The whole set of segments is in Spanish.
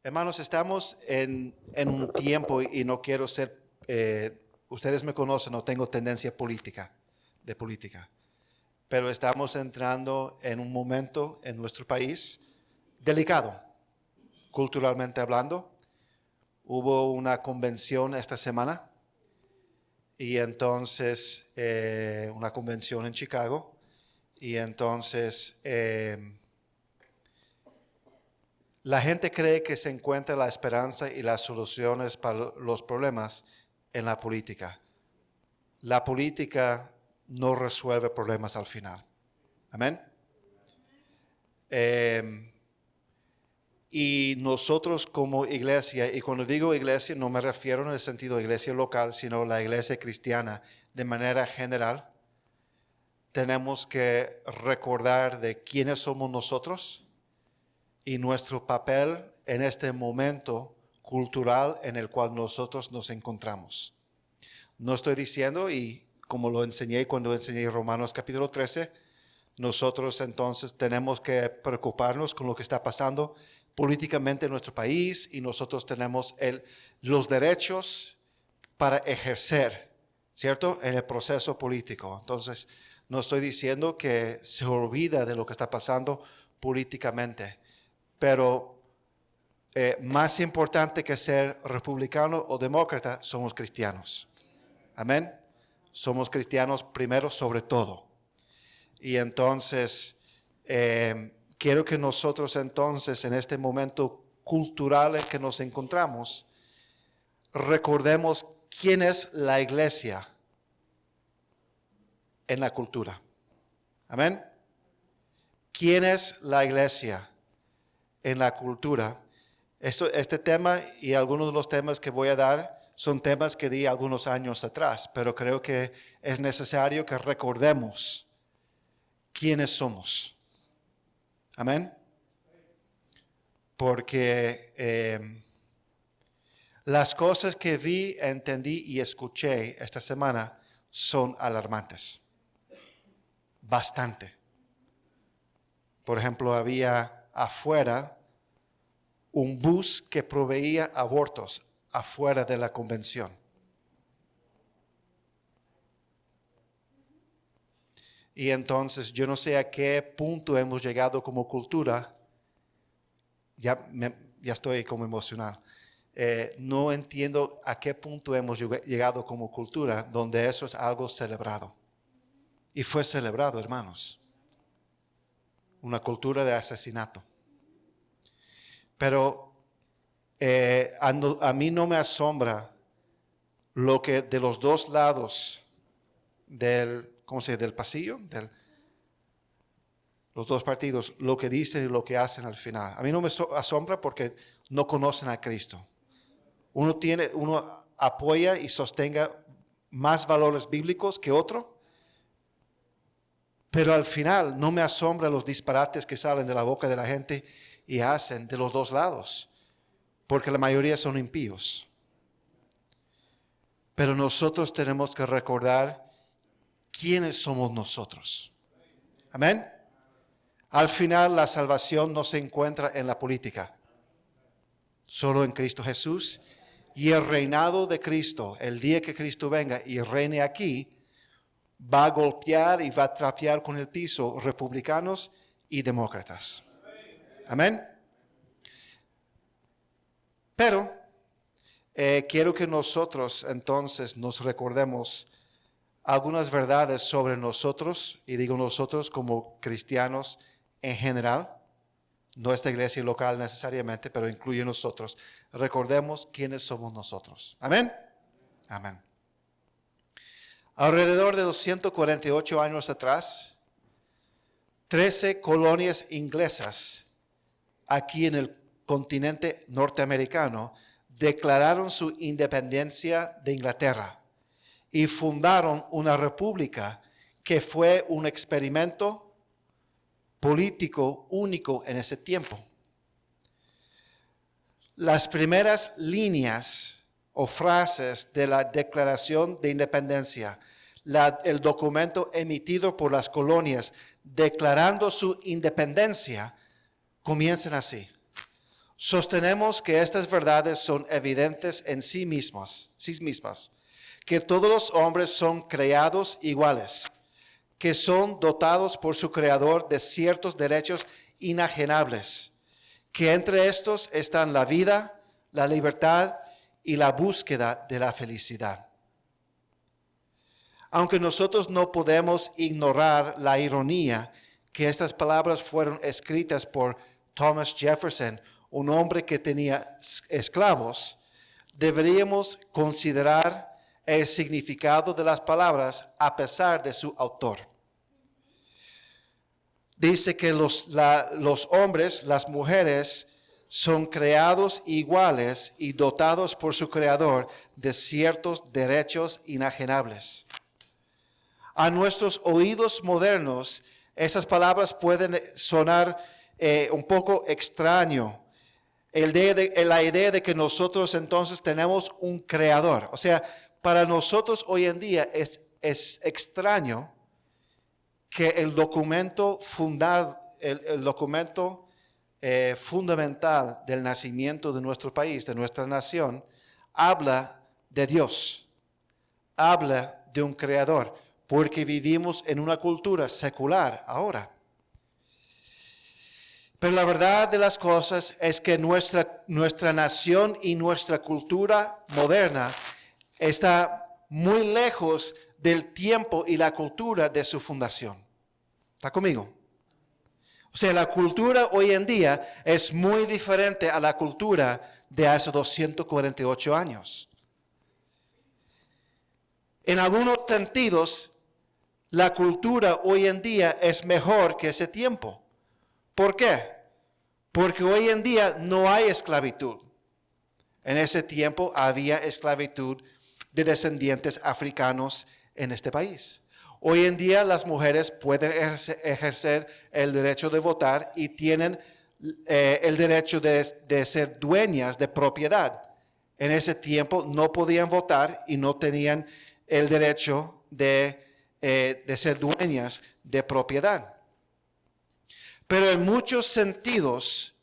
Hermanos, estamos en un tiempo y no quiero ser, ustedes me conocen, no tengo tendencia de política, pero estamos entrando en un momento en nuestro país delicado, culturalmente hablando. Hubo una convención esta semana y entonces una convención en Chicago y entonces la gente cree que se encuentra la esperanza y las soluciones para los problemas en la política. La política no resuelve problemas al final. Amén. Y nosotros como iglesia, y cuando digo iglesia no me refiero en el sentido de iglesia local, sino la iglesia cristiana de manera general, tenemos que recordar de quiénes somos nosotros y nuestro papel en este momento cultural en el cual nosotros nos encontramos. No estoy diciendo, y como lo enseñé cuando enseñé Romanos capítulo 13, nosotros entonces tenemos que preocuparnos con lo que está pasando políticamente en nuestro país y nosotros tenemos los derechos para ejercer, ¿cierto?, en el proceso político. Entonces, no estoy diciendo que se olvida de lo que está pasando políticamente, pero más importante que ser republicano o demócrata, somos cristianos. Amén. Somos cristianos primero sobre todo. Y entonces, quiero que nosotros entonces, en este momento cultural en que nos encontramos, recordemos quién es la iglesia en la cultura. Amén. ¿Quién es la iglesia en la cultura? Este tema y algunos de los temas que voy a dar son temas que di algunos años atrás, pero creo que es necesario que recordemos quiénes somos. Amén. Porque las cosas que vi, entendí y escuché esta semana son alarmantes. Bastante. Por ejemplo, había afuera un bus que proveía abortos afuera de la convención. Y entonces yo no sé a qué punto hemos llegado como cultura, ya estoy como emocional, no entiendo a qué punto hemos llegado como cultura donde eso es algo celebrado. Y fue celebrado, hermanos. Una cultura de asesinato. Pero a mí no me asombra lo que de los dos lados del pasillo, los dos partidos, lo que dicen y lo que hacen al final. A mí no me asombra porque no conocen a Cristo. Uno apoya y sostenga más valores bíblicos que otro, pero al final no me asombra los disparates que salen de la boca de la gente y hacen de los dos lados, porque la mayoría son impíos. Pero nosotros tenemos que recordar quiénes somos nosotros. Amén. Al final la salvación no se encuentra en la política, solo en Cristo Jesús. Y el reinado de Cristo, el día que Cristo venga y reine aquí, va a golpear y va a trapear con el piso republicanos y demócratas. Amén. Pero quiero que nosotros entonces nos recordemos algunas verdades sobre nosotros, y digo nosotros como cristianos en general, no esta iglesia local necesariamente, pero incluye nosotros. Recordemos quiénes somos nosotros. Amén. Amén. Alrededor de 248 años atrás, 13 colonias inglesas aquí en el continente norteamericano declararon su independencia de Inglaterra y fundaron una república que fue un experimento político único en ese tiempo. Las primeras líneas o frases de la Declaración de Independencia, el documento emitido por las colonias declarando su independencia, comienzan así. Sostenemos que estas verdades son evidentes en sí mismas, que todos los hombres son creados iguales, que son dotados por su Creador de ciertos derechos inajenables, que entre estos están la vida, la libertad y la búsqueda de la felicidad. Aunque nosotros no podemos ignorar la ironía que estas palabras fueron escritas por Thomas Jefferson, un hombre que tenía esclavos, deberíamos considerar el significado de las palabras a pesar de su autor. Dice que los hombres, las mujeres, son creados iguales y dotados por su Creador de ciertos derechos inajenables. A nuestros oídos modernos, esas palabras pueden sonar un poco extraño. La idea de que nosotros entonces tenemos un creador. O sea, para nosotros hoy en día es extraño que el documento fundamental del nacimiento de nuestro país, de nuestra nación, habla de Dios, habla de un creador, porque vivimos en una cultura secular ahora. Pero la verdad de las cosas es que nuestra nación y nuestra cultura moderna está muy lejos del tiempo y la cultura de su fundación. ¿Está conmigo? O sea, la cultura hoy en día es muy diferente a la cultura de hace 248 años. En algunos sentidos, la cultura hoy en día es mejor que ese tiempo. ¿Por qué? Porque hoy en día no hay esclavitud. En ese tiempo había esclavitud de descendientes africanos en este país. Hoy en día las mujeres pueden ejercer el derecho de votar y tienen el derecho de ser dueñas de propiedad. En ese tiempo no podían votar y no tenían el derecho de ser dueñas de propiedad. Pero en muchos sentidos,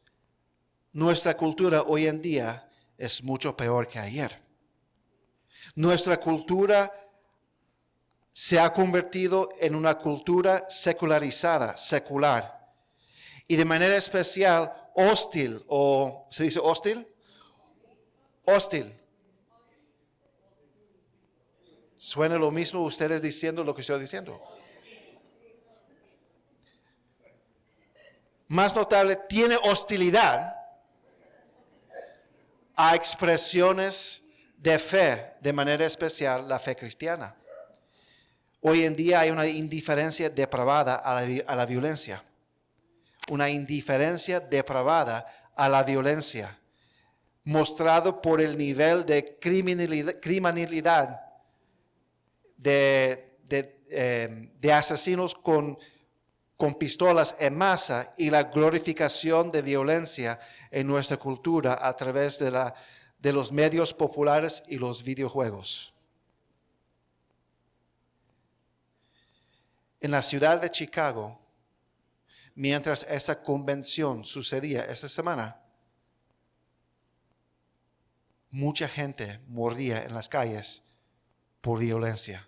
nuestra cultura hoy en día es mucho peor que ayer. Nuestra cultura se ha convertido en una cultura secularizada, secular, y de manera especial hostil, o ¿se dice hostil? Hostil. ¿Suena lo mismo ustedes diciendo lo que estoy diciendo? Más notable, tiene hostilidad a expresiones de fe, de manera especial la fe cristiana. Hoy en día hay una indiferencia depravada a la violencia. Una indiferencia depravada a la violencia, mostrado por el nivel de criminalidad de asesinos con pistolas en masa y la glorificación de violencia en nuestra cultura a través de los medios populares y los videojuegos. En la ciudad de Chicago, mientras esta convención sucedía esta semana, mucha gente moría en las calles por violencia.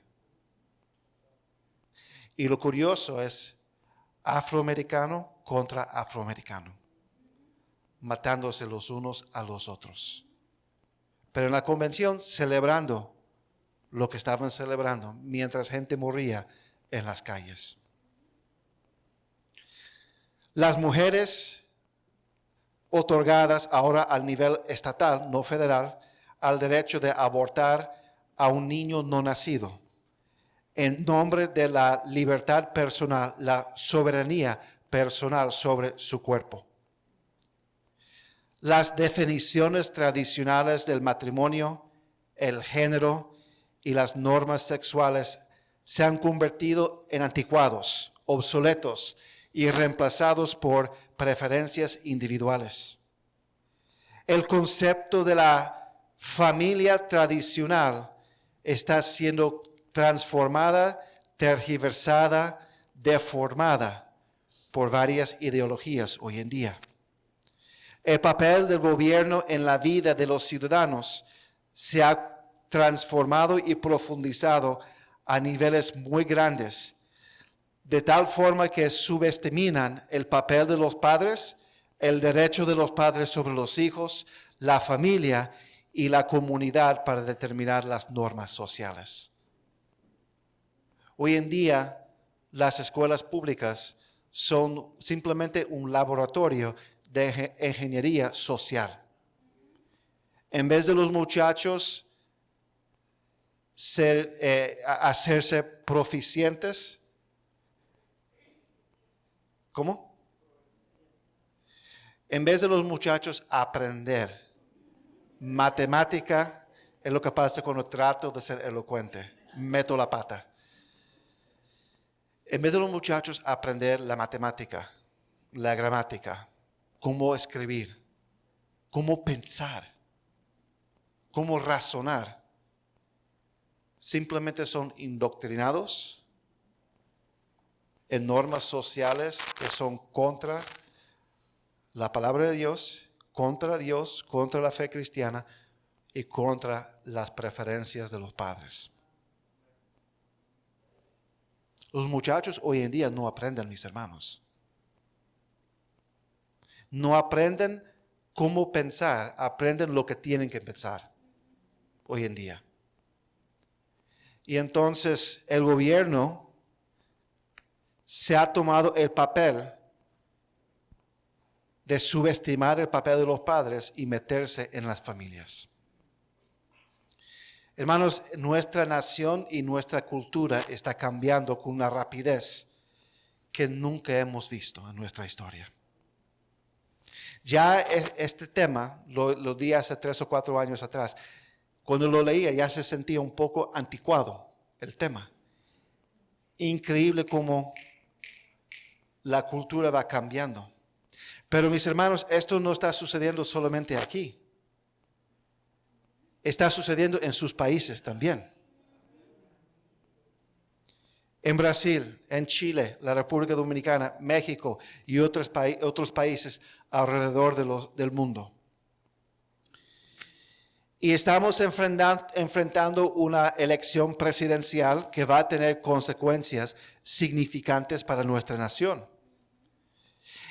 Y lo curioso es afroamericano contra afroamericano, matándose los unos a los otros. Pero en la convención celebrando lo que estaban celebrando, mientras gente moría en las calles. Las mujeres otorgadas ahora al nivel estatal, no federal, al derecho de abortar a un niño no nacido, en nombre de la libertad personal, la soberanía personal sobre su cuerpo. Las definiciones tradicionales del matrimonio, el género y las normas sexuales se han convertido en anticuados, obsoletos y reemplazados por preferencias individuales. El concepto de la familia tradicional está siendo transformada, tergiversada, deformada por varias ideologías hoy en día. El papel del gobierno en la vida de los ciudadanos se ha transformado y profundizado a niveles muy grandes, de tal forma que subestiman el papel de los padres, el derecho de los padres sobre los hijos, la familia y la comunidad para determinar las normas sociales. Hoy en día, las escuelas públicas son simplemente un laboratorio de ingeniería social. En vez de los muchachos hacerse proficientes, ¿cómo? En vez de los muchachos aprender matemática, es lo que pasa cuando trato de ser elocuente, meto la pata. En vez de los muchachos aprender la matemática, la gramática, cómo escribir, cómo pensar, cómo razonar, simplemente son indoctrinados en normas sociales que son contra la palabra de Dios, contra la fe cristiana y contra las preferencias de los padres. Los muchachos hoy en día no aprenden, mis hermanos. No aprenden cómo pensar, aprenden lo que tienen que pensar hoy en día. Y entonces el gobierno se ha tomado el papel de subestimar el papel de los padres y meterse en las familias. Hermanos, nuestra nación y nuestra cultura está cambiando con una rapidez que nunca hemos visto en nuestra historia. Ya este tema, lo di hace 3 o 4 años atrás. Cuando lo leía ya se sentía un poco anticuado el tema. Increíble cómo la cultura va cambiando. Pero mis hermanos, esto no está sucediendo solamente aquí. Está sucediendo en sus países también. En Brasil, en Chile, la República Dominicana, México y otros países alrededor del mundo. Y estamos enfrentando una elección presidencial que va a tener consecuencias significantes para nuestra nación.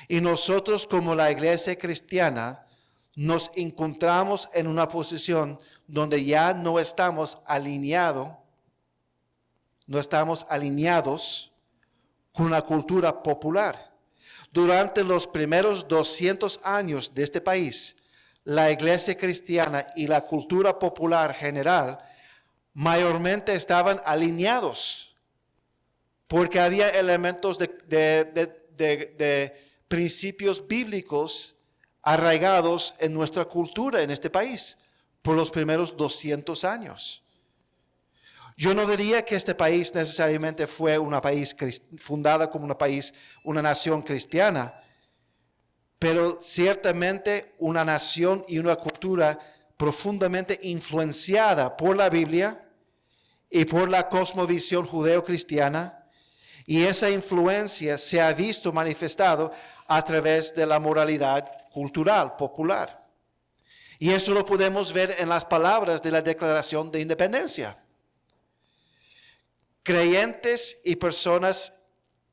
Y nosotros como la iglesia cristiana nos encontramos en una posición donde ya no estamos alineados con la cultura popular. Durante los primeros 200 años de este país, la iglesia cristiana y la cultura popular general mayormente estaban alineados porque había elementos de principios bíblicos arraigados en nuestra cultura en este país por los primeros 200 años. Yo no diría que este país necesariamente fue un país fundada como una nación cristiana, pero ciertamente una nación y una cultura profundamente influenciada por la Biblia y por la cosmovisión judeo-cristiana, y esa influencia se ha visto manifestado a través de la moralidad cultural, popular. Y eso lo podemos ver en las palabras de la Declaración de Independencia. Creyentes y personas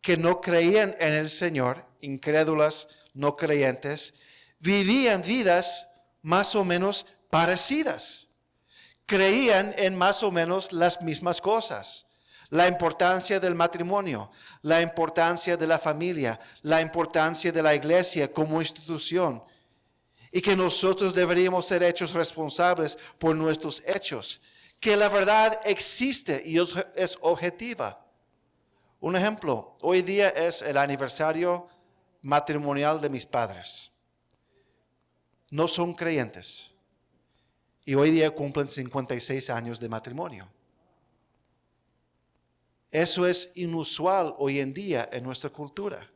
que no creían en el Señor, incrédulas, no creyentes, vivían vidas más o menos parecidas. Creían en más o menos las mismas cosas. La importancia del matrimonio, la importancia de la familia, la importancia de la iglesia como institución. Y que nosotros deberíamos ser hechos responsables por nuestros hechos. Que la verdad existe y es objetiva. Un ejemplo, hoy día es el aniversario matrimonial de mis padres. No son creyentes. Y hoy día cumplen 56 años de matrimonio. Eso es inusual hoy en día en nuestra cultura.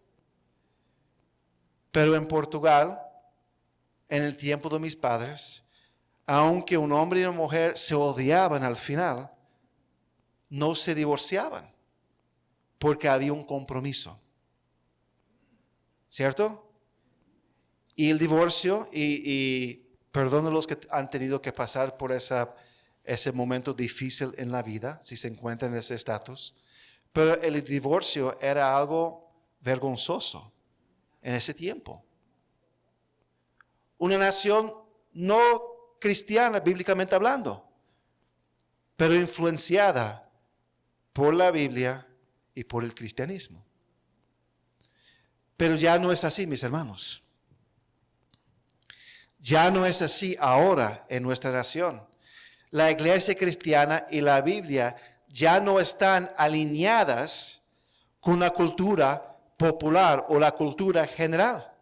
Pero en Portugal, en el tiempo de mis padres, aunque un hombre y una mujer se odiaban al final, no se divorciaban porque había un compromiso. ¿Cierto? Y el divorcio, y perdón a los que han tenido que pasar por ese momento difícil en la vida, si se encuentran en ese estatus, pero el divorcio era algo vergonzoso en ese tiempo. Una nación no cristiana, bíblicamente hablando, pero influenciada por la Biblia y por el cristianismo. Pero ya no es así, mis hermanos. Ya no es así ahora en nuestra nación. La iglesia cristiana y la Biblia ya no están alineadas con la cultura popular o la cultura general.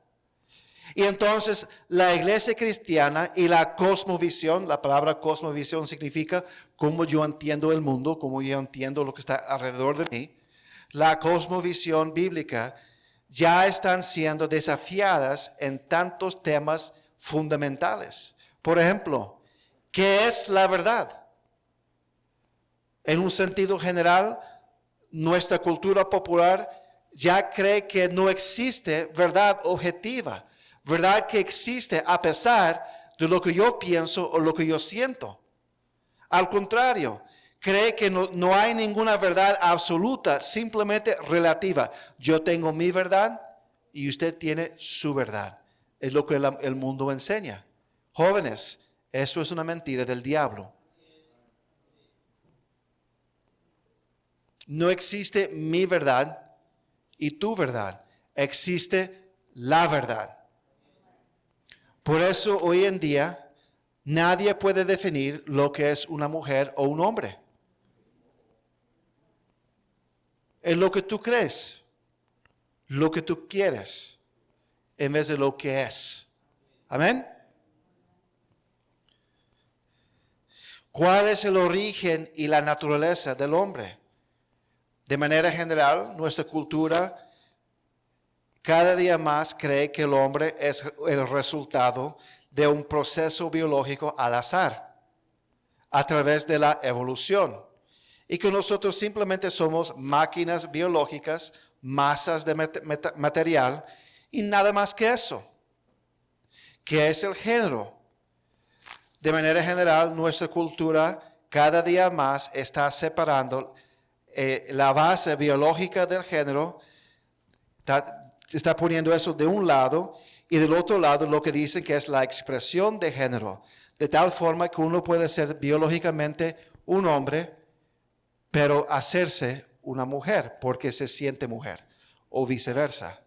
Y entonces la iglesia cristiana y la cosmovisión, la palabra cosmovisión significa cómo yo entiendo el mundo, cómo yo entiendo lo que está alrededor de mí. La cosmovisión bíblica ya están siendo desafiadas en tantos temas fundamentales. Por ejemplo, ¿qué es la verdad? En un sentido general, nuestra cultura popular ya cree que no existe verdad objetiva, verdad que existe a pesar de lo que yo pienso o lo que yo siento. Al contrario, cree que no hay ninguna verdad absoluta, simplemente relativa. Yo tengo mi verdad y usted tiene su verdad. Es lo que el mundo enseña. Jóvenes, eso es una mentira del diablo. No existe mi verdad y tu verdad. Existe la verdad. Por eso hoy en día nadie puede definir lo que es una mujer o un hombre. Es lo que tú crees, lo que tú quieres, en vez de lo que es. Amén. ¿Cuál es el origen y la naturaleza del hombre? De manera general, nuestra cultura cada día más cree que el hombre es el resultado de un proceso biológico al azar, a través de la evolución, y que nosotros simplemente somos máquinas biológicas, masas de material, y nada más que eso. ¿Qué es el género? De manera general, nuestra cultura cada día más está separando la base biológica del género, está poniendo eso de un lado, y del otro lado lo que dicen que es la expresión de género, de tal forma que uno puede ser biológicamente un hombre, pero hacerse una mujer porque se siente mujer, o viceversa.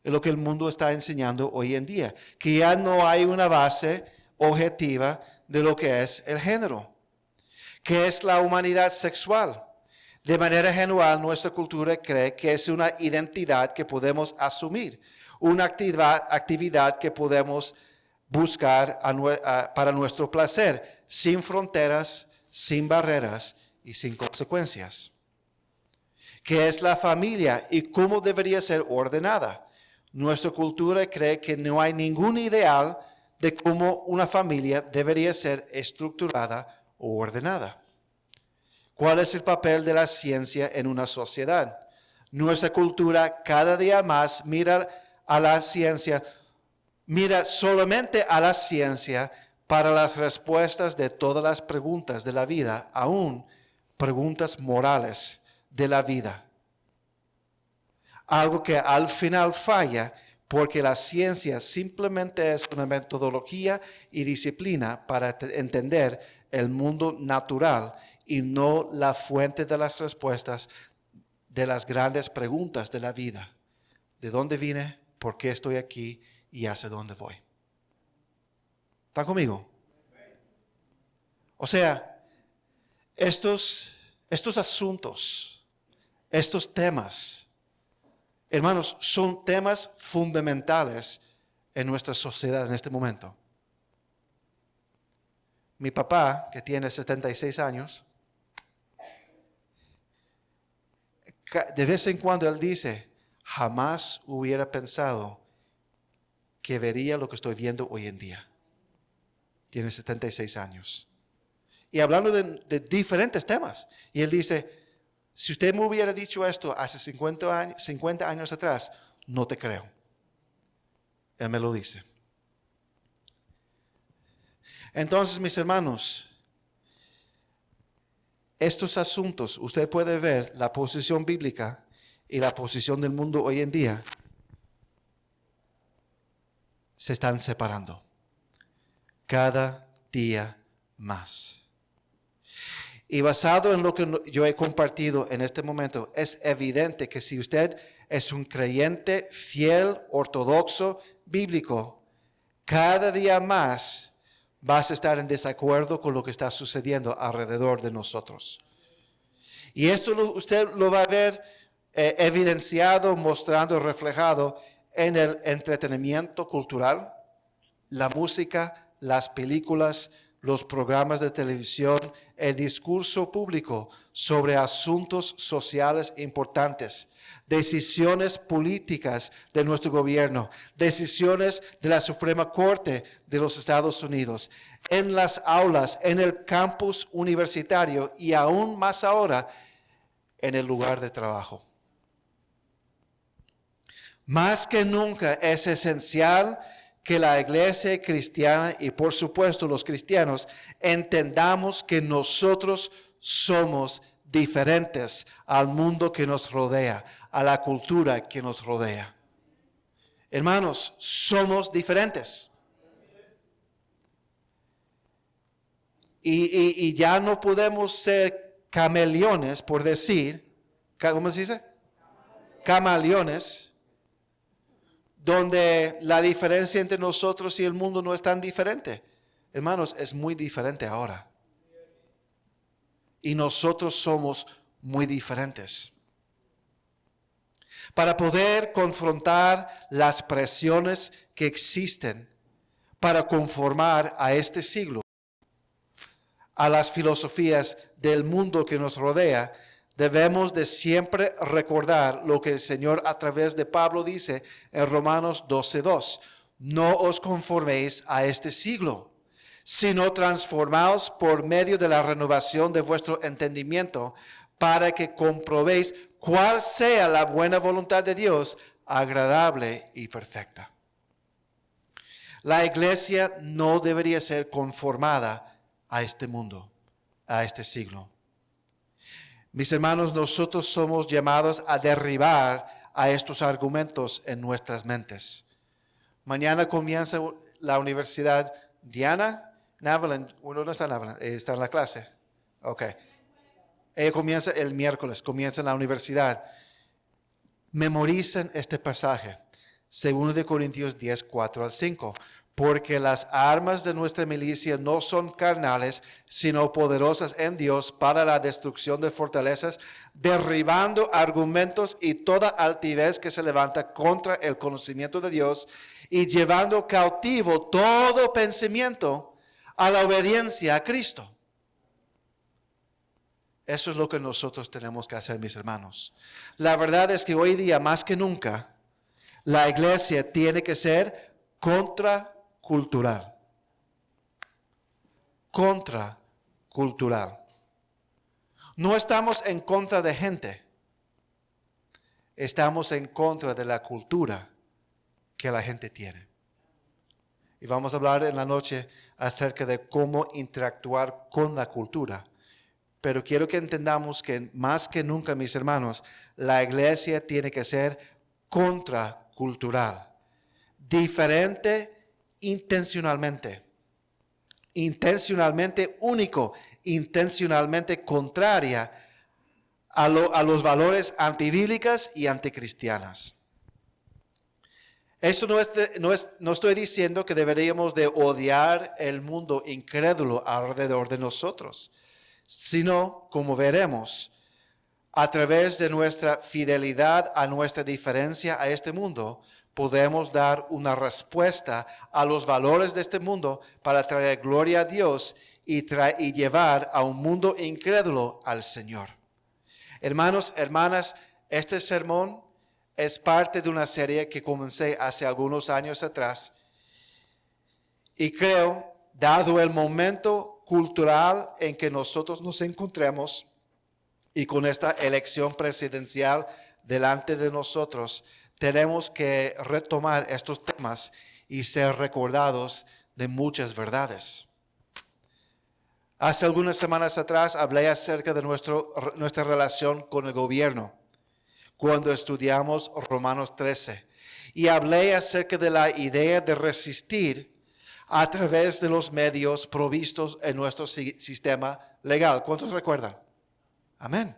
Es lo que el mundo está enseñando hoy en día, que ya no hay una base objetiva de lo que es el género, que es la humanidad sexual. De manera general, nuestra cultura cree que es una identidad que podemos asumir, una actividad que podemos buscar para nuestro placer, sin fronteras, sin barreras y sin consecuencias. ¿Qué es la familia y cómo debería ser ordenada? Nuestra cultura cree que no hay ningún ideal de cómo una familia debería ser estructurada o ordenada. ¿Cuál es el papel de la ciencia en una sociedad? Nuestra cultura cada día más mira a la ciencia, mira solamente a la ciencia para las respuestas de todas las preguntas de la vida, aún preguntas morales de la vida. Algo que al final falla porque la ciencia simplemente es una metodología y disciplina para entender el mundo natural y no la fuente de las respuestas de las grandes preguntas de la vida. ¿De dónde vine? ¿Por qué estoy aquí? ¿Y hacia dónde voy? ¿Están conmigo? O sea, estos asuntos, estos temas, hermanos, son temas fundamentales en nuestra sociedad en este momento. Mi papá, que tiene 76 años, de vez en cuando él dice, jamás hubiera pensado que vería lo que estoy viendo hoy en día. Tiene 76 años. Y hablando de diferentes temas. Y él dice, si usted me hubiera dicho esto hace 50 años atrás, no te creo. Él me lo dice. Entonces, mis hermanos, estos asuntos, usted puede ver la posición bíblica y la posición del mundo hoy en día, se están separando cada día más. Y basado en lo que yo he compartido en este momento, es evidente que si usted es un creyente fiel, ortodoxo, bíblico, cada día más vas a estar en desacuerdo con lo que está sucediendo alrededor de nosotros. Y esto usted lo va a ver evidenciado, mostrando, reflejado en el entretenimiento cultural, la música, las películas, los programas de televisión, el discurso público sobre asuntos sociales importantes, decisiones políticas de nuestro gobierno, decisiones de la Suprema Corte de los Estados Unidos, en las aulas, en el campus universitario y aún más ahora en el lugar de trabajo. Más que nunca es esencial que la iglesia cristiana y por supuesto los cristianos entendamos que nosotros somos diferentes al mundo que nos rodea, a la cultura que nos rodea. Hermanos, somos diferentes. Y ya no podemos ser camaleones, por decir, ¿cómo se dice? Camaleones, donde la diferencia entre nosotros y el mundo no es tan diferente. Hermanos, es muy diferente ahora. Y nosotros somos muy diferentes. Para poder confrontar las presiones que existen para conformar a este siglo, a las filosofías del mundo que nos rodea, debemos de siempre recordar lo que el Señor a través de Pablo dice en Romanos 12:2. No os conforméis a este siglo, sino transformaos por medio de la renovación de vuestro entendimiento, para que comprobéis cuál sea la buena voluntad de Dios, agradable y perfecta. La iglesia no debería ser conformada a este mundo, a este siglo. Mis hermanos, nosotros somos llamados a derribar a estos argumentos en nuestras mentes. Mañana comienza la universidad. Diana Navalin, ¿no está Navalin? Está en la clase. Ok. Ella comienza el miércoles, comienza en la universidad. Memoricen este pasaje, 2 Corintios 10, 4-5. Porque las armas de nuestra milicia no son carnales, sino poderosas en Dios para la destrucción de fortalezas, derribando argumentos y toda altivez que se levanta contra el conocimiento de Dios y llevando cautivo todo pensamiento a la obediencia a Cristo. Eso es lo que nosotros tenemos que hacer, mis hermanos. La verdad es que hoy día, más que nunca, la iglesia tiene que ser contracultural. Contracultural. No estamos en contra de gente. Estamos en contra de la cultura que la gente tiene. Y vamos a hablar en la noche acerca de cómo interactuar con la cultura. Pero quiero que entendamos que más que nunca, mis hermanos, la iglesia tiene que ser contracultural. Diferente intencionalmente. Intencionalmente único. Intencionalmente contraria a los valores antibíblicos y anticristianas. Eso no estoy diciendo que deberíamos de odiar el mundo incrédulo alrededor de nosotros, sino, como veremos, a través de nuestra fidelidad a nuestra diferencia a este mundo, podemos dar una respuesta a los valores de este mundo para traer gloria a Dios y llevar a un mundo incrédulo al Señor. Hermanos, hermanas, este sermón es parte de una serie que comencé hace algunos años atrás y creo, dado el momento cultural en que nosotros nos encontremos y con esta elección presidencial delante de nosotros, tenemos que retomar estos temas y ser recordados de muchas verdades. Hace algunas semanas atrás hablé acerca de nuestra relación con el gobierno, cuando estudiamos Romanos 13. Y hablé acerca de la idea de resistir a través de los medios provistos en nuestro sistema legal. ¿Cuántos recuerdan? Amén.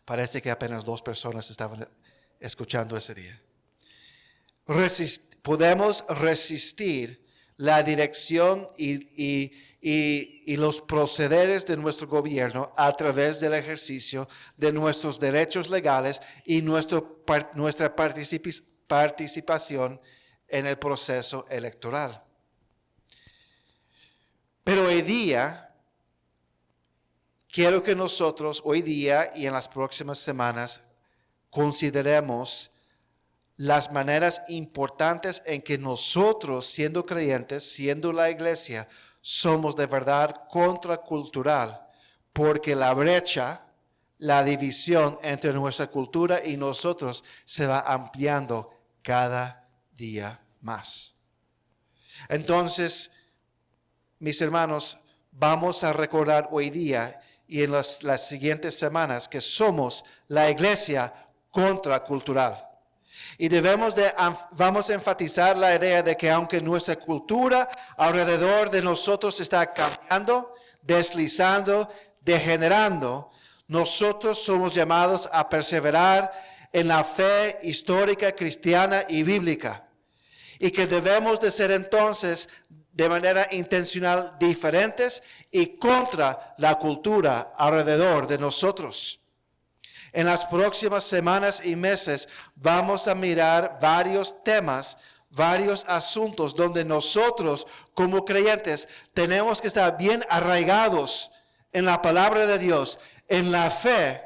Parece que apenas 2 personas estaban escuchando ese día. Podemos resistir la dirección y los procederes de nuestro gobierno a través del ejercicio de nuestros derechos legales y nuestra participación en el proceso electoral. Pero hoy día, quiero que nosotros hoy día y en las próximas semanas consideremos las maneras importantes en que nosotros, siendo creyentes, siendo la iglesia, somos de verdad contracultural, porque la brecha, la división entre nuestra cultura y nosotros se va ampliando cada día más. Entonces, mis hermanos, vamos a recordar hoy día y en las siguientes semanas que somos la iglesia contracultural. Y vamos a enfatizar la idea de que aunque nuestra cultura alrededor de nosotros está cambiando, deslizando, degenerando, nosotros somos llamados a perseverar en la fe histórica, cristiana y bíblica. Y que debemos de ser entonces de manera intencional diferentes y contra la cultura alrededor de nosotros. En las próximas semanas y meses vamos a mirar varios temas, varios asuntos donde nosotros como creyentes tenemos que estar bien arraigados en la palabra de Dios, en la fe,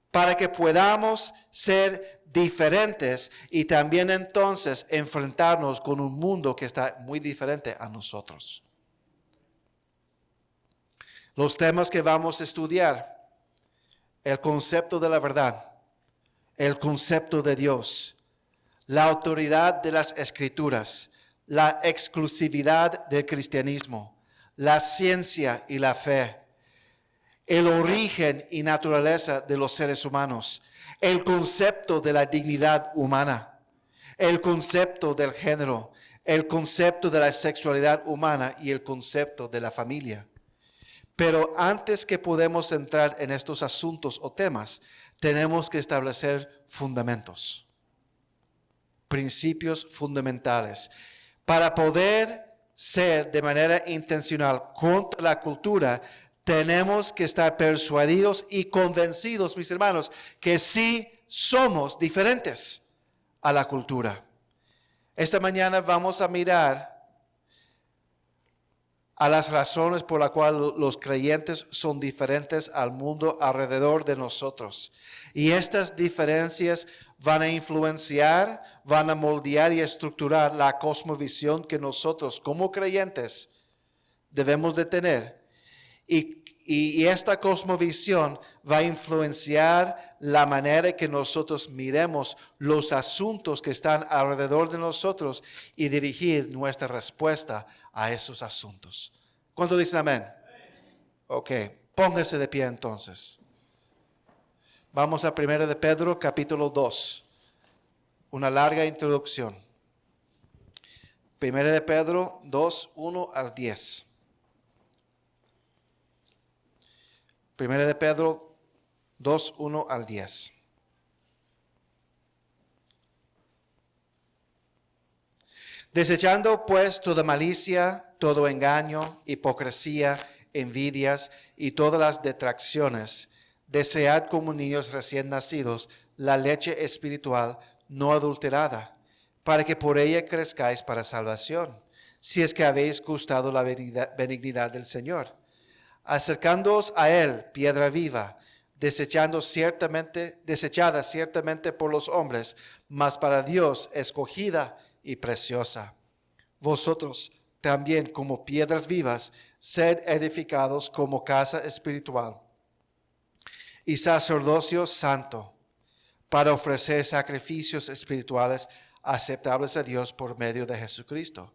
para que podamos ser diferentes y también entonces enfrentarnos con un mundo que está muy diferente a nosotros. Los temas que vamos a estudiar: el concepto de la verdad, el concepto de Dios, la autoridad de las Escrituras, la exclusividad del cristianismo, la ciencia y la fe, el origen y naturaleza de los seres humanos, el concepto de la dignidad humana, el concepto del género, el concepto de la sexualidad humana y el concepto de la familia. Pero antes que podemos entrar en estos asuntos o temas, tenemos que establecer fundamentos, principios fundamentales. Para poder ser de manera intencional contra la cultura, tenemos que estar persuadidos y convencidos, mis hermanos, que sí somos diferentes a la cultura. Esta mañana vamos a mirar a las razones por las cuales los creyentes son diferentes al mundo alrededor de nosotros. Y estas diferencias van a influenciar, van a moldear y estructurar la cosmovisión que nosotros como creyentes debemos de tener. Y esta cosmovisión va a influenciar la manera en que nosotros miremos los asuntos que están alrededor de nosotros y dirigir nuestra respuesta a esos asuntos. ¿Cuánto dicen amén? Ok, póngase de pie entonces. Vamos a 1 de Pedro capítulo 2. Una larga introducción. 1 de Pedro 2, 1 al 10. 1 de Pedro 2, 1 al 10. Desechando pues toda malicia, todo engaño, hipocresía, envidias y todas las detracciones, desead como niños recién nacidos la leche espiritual no adulterada, para que por ella crezcáis para salvación, si es que habéis gustado la benignidad del Señor. Acercándoos a Él, piedra viva, desechada ciertamente por los hombres, mas para Dios escogida y preciosa. Vosotros también como piedras vivas, sed edificados como casa espiritual y sacerdocio santo, para ofrecer sacrificios espirituales aceptables a Dios por medio de Jesucristo.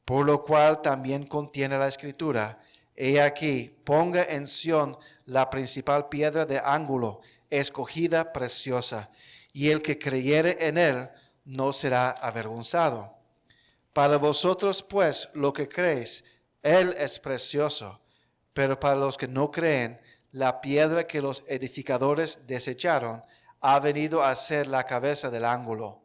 Por lo cual también contiene la Escritura: He aquí, ponga en Sión la principal piedra de ángulo, escogida, preciosa, y el que creyere en él no será avergonzado. Para vosotros, pues, lo que creéis, él es precioso, pero para los que no creen, la piedra que los edificadores desecharon ha venido a ser la cabeza del ángulo,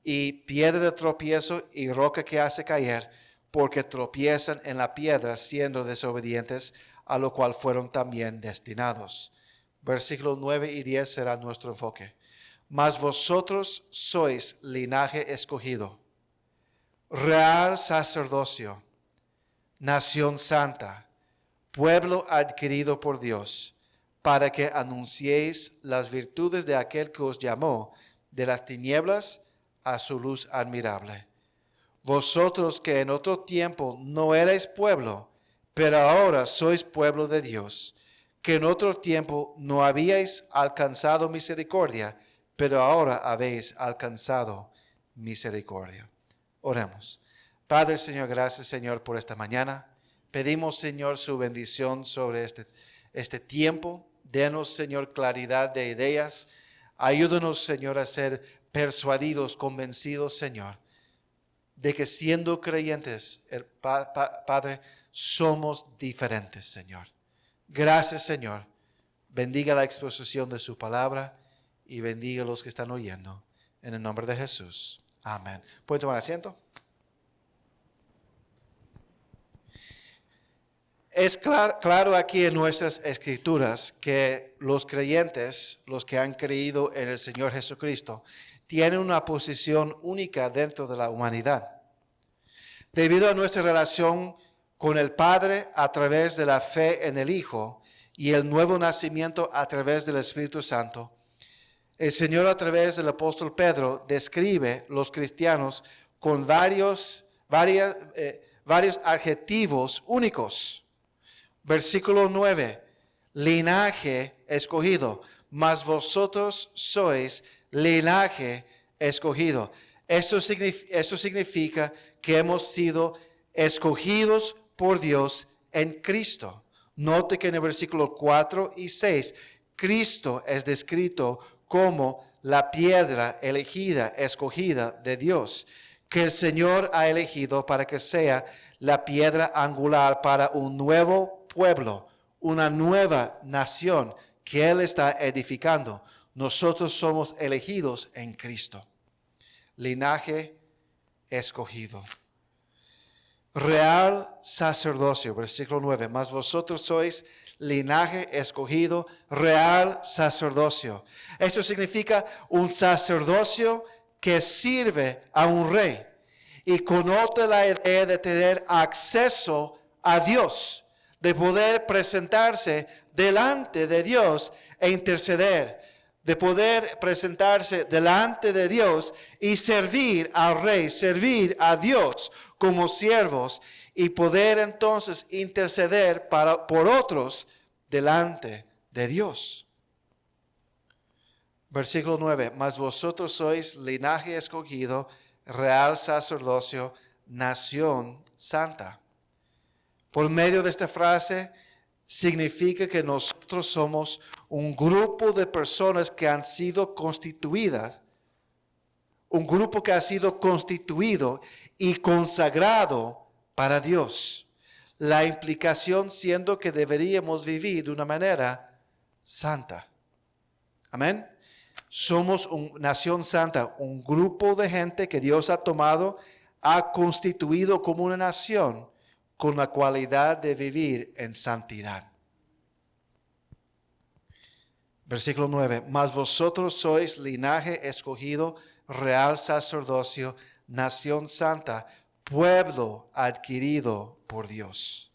y piedra de tropiezo y roca que hace caer, porque tropiezan en la piedra siendo desobedientes, a lo cual fueron también destinados. Versículos 9 y 10 será nuestro enfoque. Mas vosotros sois linaje escogido, real sacerdocio, nación santa, pueblo adquirido por Dios, para que anunciéis las virtudes de aquel que os llamó de las tinieblas a su luz admirable. Vosotros que en otro tiempo no erais pueblo, pero ahora sois pueblo de Dios, que en otro tiempo no habíais alcanzado misericordia, pero ahora habéis alcanzado misericordia. Oremos. Padre, Señor, gracias, Señor, por esta mañana. Pedimos, Señor, su bendición sobre este tiempo. Denos, Señor, claridad de ideas. Ayúdanos, Señor, a ser persuadidos, convencidos, Señor, de que siendo creyentes, Padre, somos diferentes, Señor. Gracias, Señor. Bendiga la exposición de su palabra y bendiga a los que están oyendo. En el nombre de Jesús. Amén. ¿Pueden tomar asiento? Es claro aquí en nuestras escrituras que los creyentes, los que han creído en el Señor Jesucristo, tienen una posición única dentro de la humanidad. Debido a nuestra relación con el Padre a través de la fe en el Hijo y el nuevo nacimiento a través del Espíritu Santo, el Señor a través del apóstol Pedro describe los cristianos con varios adjetivos únicos. Versículo 9, linaje escogido, mas vosotros sois linaje escogido. Esto significa que hemos sido escogidos por Dios en Cristo. Note que en el versículo 4 y 6, Cristo es descrito como la piedra elegida, escogida de Dios, que el Señor ha elegido para que sea la piedra angular para un nuevo pueblo, una nueva nación que Él está edificando. Nosotros somos elegidos en Cristo. Linaje escogido. Real sacerdocio, versículo 9. Mas vosotros sois linaje escogido, real sacerdocio. Esto significa un sacerdocio que sirve a un rey y connota la idea de tener acceso a Dios, de poder presentarse delante de Dios e interceder, de poder presentarse delante de Dios y servir al rey, servir a Dios como siervos y poder entonces interceder por otros delante de Dios. Versículo 9, mas vosotros sois linaje escogido, real sacerdocio, nación santa. Por medio de esta frase significa que nosotros somos un grupo de personas que han sido constituidas, un grupo que ha sido constituido y consagrado para Dios. La implicación siendo que deberíamos vivir de una manera santa. Amén. Somos una nación santa, un grupo de gente que Dios ha tomado, ha constituido como una nación con la cualidad de vivir en santidad. Versículo 9, mas vosotros sois linaje escogido, real sacerdocio, nación santa, pueblo adquirido por Dios.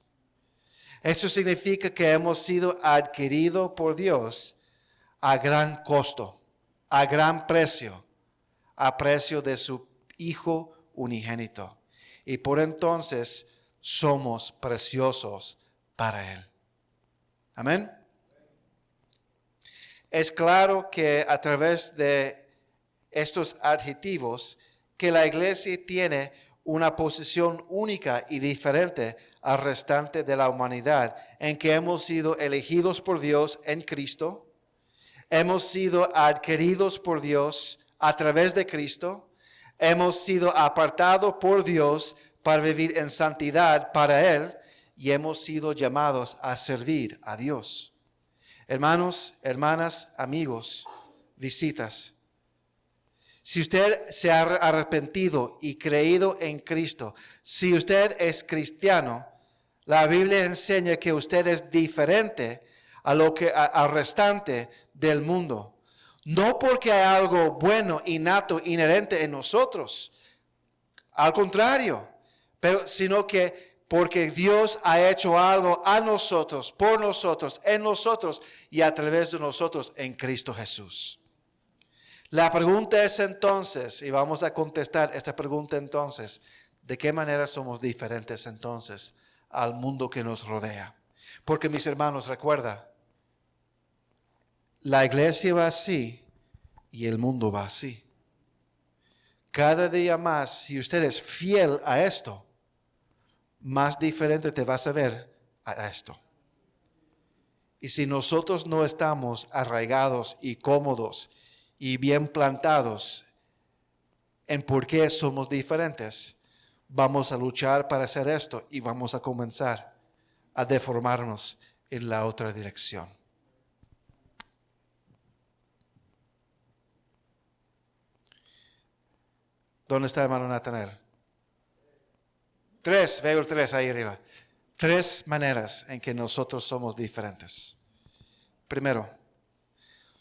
Eso significa que hemos sido adquiridos por Dios a gran costo, a gran precio, a precio de su Hijo unigénito. Y por entonces somos preciosos para Él. Amén. Es claro que a través de estos adjetivos que la iglesia tiene una posición única y diferente al restante de la humanidad, en que hemos sido elegidos por Dios en Cristo, hemos sido adquiridos por Dios a través de Cristo, hemos sido apartados por Dios para vivir en santidad para Él y hemos sido llamados a servir a Dios. Hermanos, hermanas, amigos, visitas. Si usted se ha arrepentido y creído en Cristo, si usted es cristiano, la Biblia enseña que usted es diferente al restante del mundo. No porque hay algo bueno, innato, inherente en nosotros. Al contrario, sino que porque Dios ha hecho algo a nosotros, por nosotros, en nosotros y a través de nosotros en Cristo Jesús. La pregunta es entonces, y vamos a contestar esta pregunta entonces, ¿de qué manera somos diferentes entonces al mundo que nos rodea? Porque mis hermanos, recuerda, la iglesia va así y el mundo va así. Cada día más, si usted es fiel a esto, más diferente te vas a ver a esto. Y si nosotros no estamos arraigados y cómodos y bien plantados en por qué somos diferentes, vamos a luchar para hacer esto y vamos a comenzar a deformarnos en la otra dirección. ¿Dónde está hermano Natanael? 3, veo el 3 ahí arriba. 3 maneras en que nosotros somos diferentes. Primero,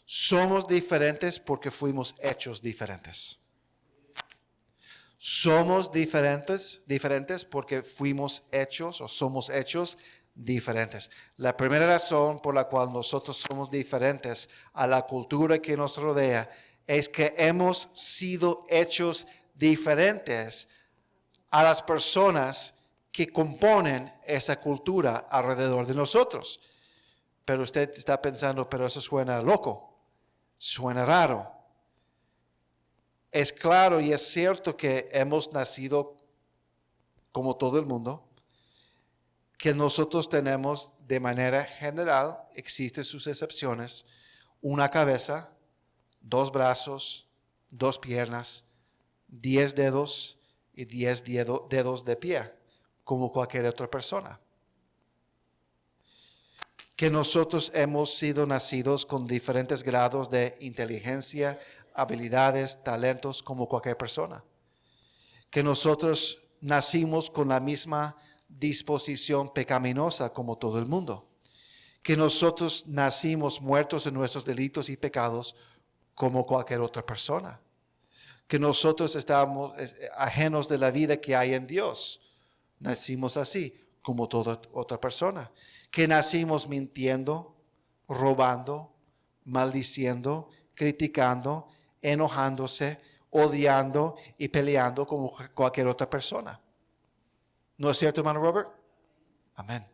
somos diferentes porque fuimos hechos diferentes. Somos diferentes porque fuimos hechos o somos hechos diferentes. La primera razón por la cual nosotros somos diferentes a la cultura que nos rodea es que hemos sido hechos diferentes a las personas que componen esa cultura alrededor de nosotros. Pero usted está pensando, pero eso suena loco. Suena raro. Es claro y es cierto que hemos nacido como todo el mundo, que nosotros tenemos de manera general, existen sus excepciones, una cabeza, 2 brazos, 2 piernas, 10 dedos y 10 dedos de pie, como cualquier otra persona. Que nosotros hemos sido nacidos con diferentes grados de inteligencia, habilidades, talentos, como cualquier persona. Que nosotros nacimos con la misma disposición pecaminosa como todo el mundo. Que nosotros nacimos muertos en nuestros delitos y pecados como cualquier otra persona. Que nosotros estamos ajenos de la vida que hay en Dios. Nacimos así como toda otra persona. Que nacimos mintiendo, robando, maldiciendo, criticando, enojándose, odiando y peleando como cualquier otra persona. ¿No es cierto, hermano Robert? Amén.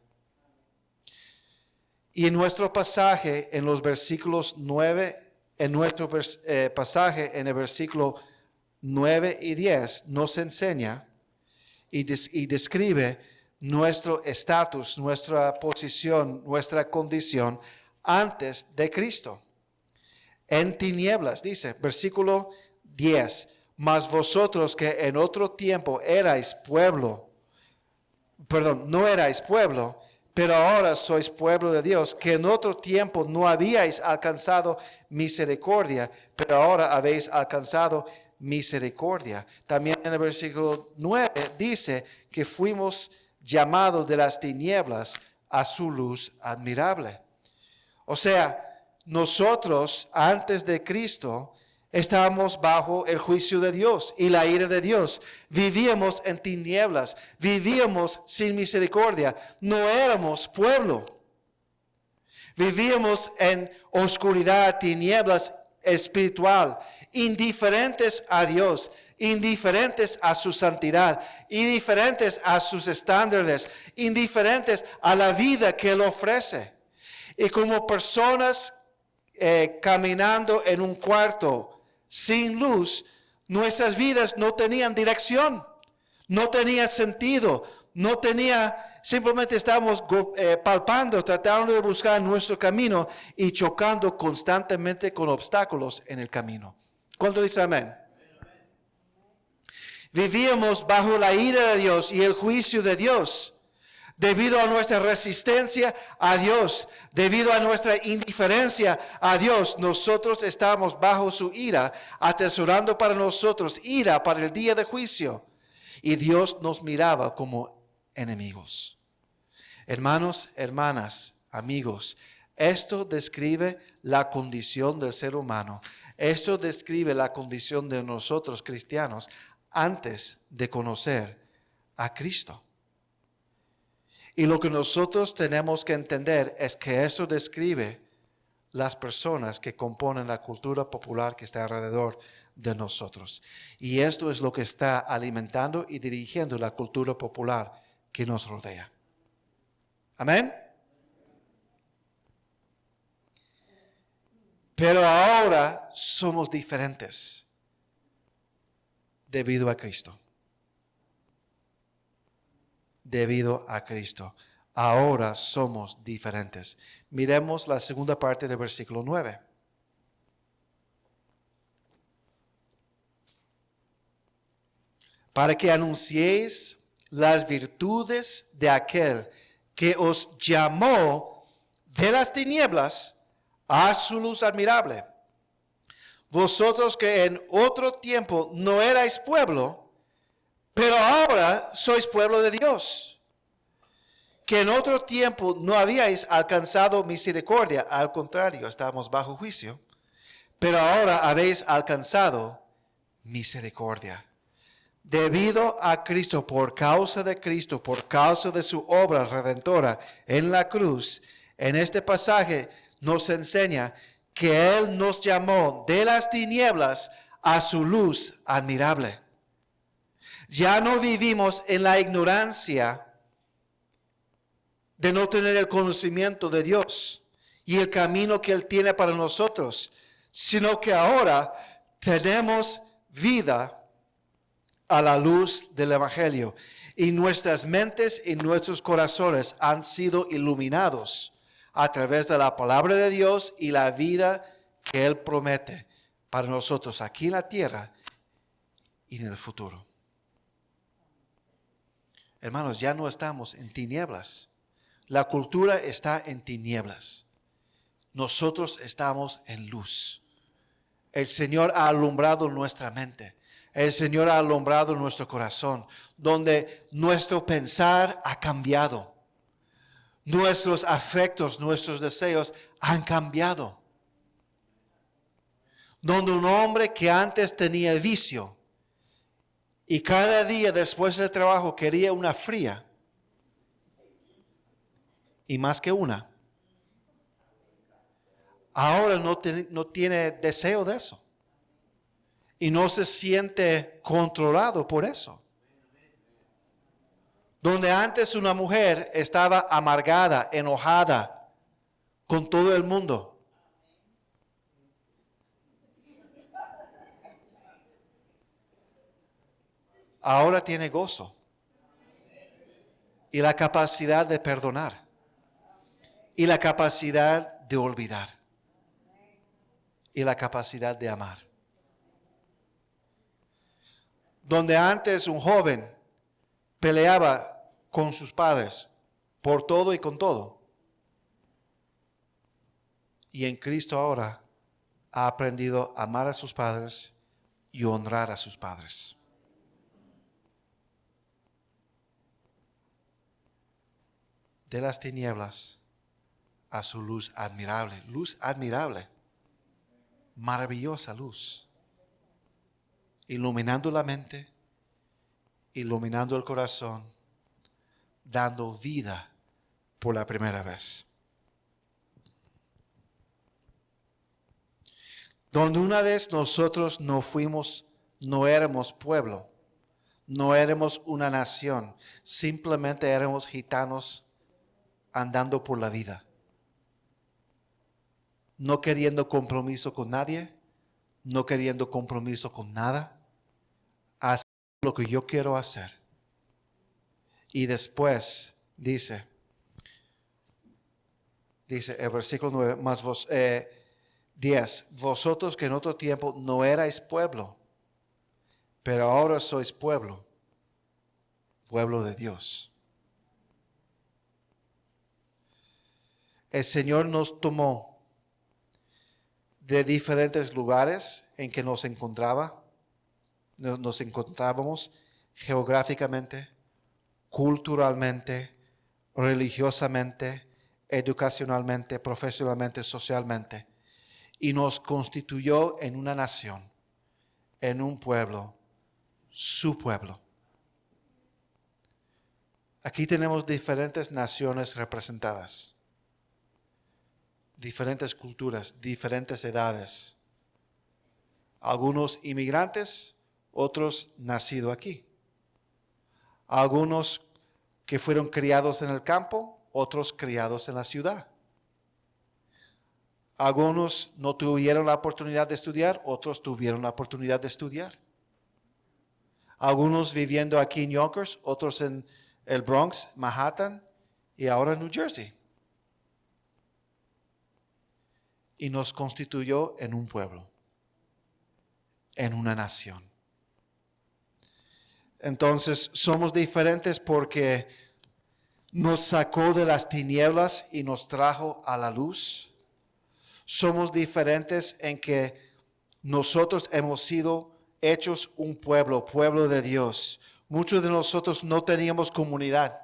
Y en nuestro pasaje, en los versículos 9, en nuestro pasaje, en el versículo 9 y 10, nos enseña y describe nuestro estatus, nuestra posición, nuestra condición antes de Cristo. En tinieblas, dice, versículo 10, mas vosotros que en otro tiempo no erais pueblo, pero ahora sois pueblo de Dios, que en otro tiempo no habíais alcanzado misericordia, pero ahora habéis alcanzado misericordia. También en el versículo 9 dice que fuimos llamados de las tinieblas a su luz admirable. O sea, nosotros antes de Cristo estábamos bajo el juicio de Dios y la ira de Dios. Vivíamos en tinieblas, vivíamos sin misericordia, no éramos pueblo. Vivíamos en oscuridad, tinieblas espiritual, indiferentes a Dios, indiferentes a su santidad, indiferentes a sus estándares, indiferentes a la vida que Él ofrece. Y como personas caminando en un cuarto sin luz, nuestras vidas no tenían dirección, no tenía sentido, no tenía simplemente estamos palpando, tratando de buscar nuestro camino y chocando constantemente con obstáculos en el camino. ¿Cuánto dice amén? Vivíamos bajo la ira de Dios y el juicio de Dios. Debido a nuestra resistencia a Dios, debido a nuestra indiferencia a Dios, nosotros estamos bajo su ira, atesorando para nosotros ira para el día de juicio. Y Dios nos miraba como enemigos. Hermanos, hermanas, amigos, esto describe la condición del ser humano. Esto describe la condición de nosotros cristianos antes de conocer a Cristo. Y lo que nosotros tenemos que entender es que eso describe las personas que componen la cultura popular que está alrededor de nosotros. Y esto es lo que está alimentando y dirigiendo la cultura popular que nos rodea. Amén. Pero ahora somos diferentes debido a Cristo. Debido a Cristo. Ahora somos diferentes. Miremos la segunda parte del versículo 9. Para que anunciéis las virtudes de aquel que os llamó de las tinieblas a su luz admirable. Vosotros que en otro tiempo no erais pueblo, pero ahora sois pueblo de Dios, que en otro tiempo no habíais alcanzado misericordia, al contrario, estábamos bajo juicio, pero ahora habéis alcanzado misericordia. Debido a Cristo, por causa de Cristo, por causa de su obra redentora en la cruz, en este pasaje nos enseña que Él nos llamó de las tinieblas a su luz admirable. Ya no vivimos en la ignorancia de no tener el conocimiento de Dios y el camino que Él tiene para nosotros, sino que ahora tenemos vida a la luz del Evangelio y nuestras mentes y nuestros corazones han sido iluminados a través de la palabra de Dios y la vida que Él promete para nosotros aquí en la tierra y en el futuro. Hermanos, ya no estamos en tinieblas. La cultura está en tinieblas. Nosotros estamos en luz. El Señor ha alumbrado nuestra mente. El Señor ha alumbrado nuestro corazón, donde nuestro pensar ha cambiado. Nuestros afectos, nuestros deseos han cambiado. Donde un hombre que antes tenía vicio y cada día después del trabajo quería una fría, y más que una, ahora no tiene deseo de eso. Y no se siente controlado por eso. Donde antes una mujer estaba amargada, enojada con todo el mundo, ahora tiene gozo y la capacidad de perdonar y la capacidad de olvidar y la capacidad de amar. Donde antes un joven peleaba con sus padres por todo y con todo, y en Cristo ahora ha aprendido a amar a sus padres y honrar a sus padres. De las tinieblas a su luz admirable, maravillosa luz, iluminando la mente, iluminando el corazón, dando vida por la primera vez. Donde una vez nosotros no éramos pueblo, no éramos una nación, simplemente éramos gitanos andando por la vida, no queriendo compromiso con nadie, no queriendo compromiso con nada, hacer lo que yo quiero hacer. Y después Dice el versículo 9, más 10, vosotros que en otro tiempo no erais pueblo, pero ahora sois pueblo de Dios. El Señor nos tomó de diferentes lugares en que nos encontrábamos geográficamente, culturalmente, religiosamente, educacionalmente, profesionalmente, socialmente, y nos constituyó en una nación, en un pueblo, su pueblo. Aquí tenemos diferentes naciones representadas, diferentes culturas, diferentes edades. Algunos inmigrantes, otros nacidos aquí. Algunos que fueron criados en el campo, otros criados en la ciudad. Algunos no tuvieron la oportunidad de estudiar, otros tuvieron la oportunidad de estudiar. Algunos viviendo aquí en Yonkers, otros en el Bronx, Manhattan y ahora en New Jersey. Y nos constituyó en un pueblo, en una nación. Entonces somos diferentes porque nos sacó de las tinieblas y nos trajo a la luz. Somos diferentes en que nosotros hemos sido hechos un pueblo de Dios. Muchos de nosotros no teníamos comunidad,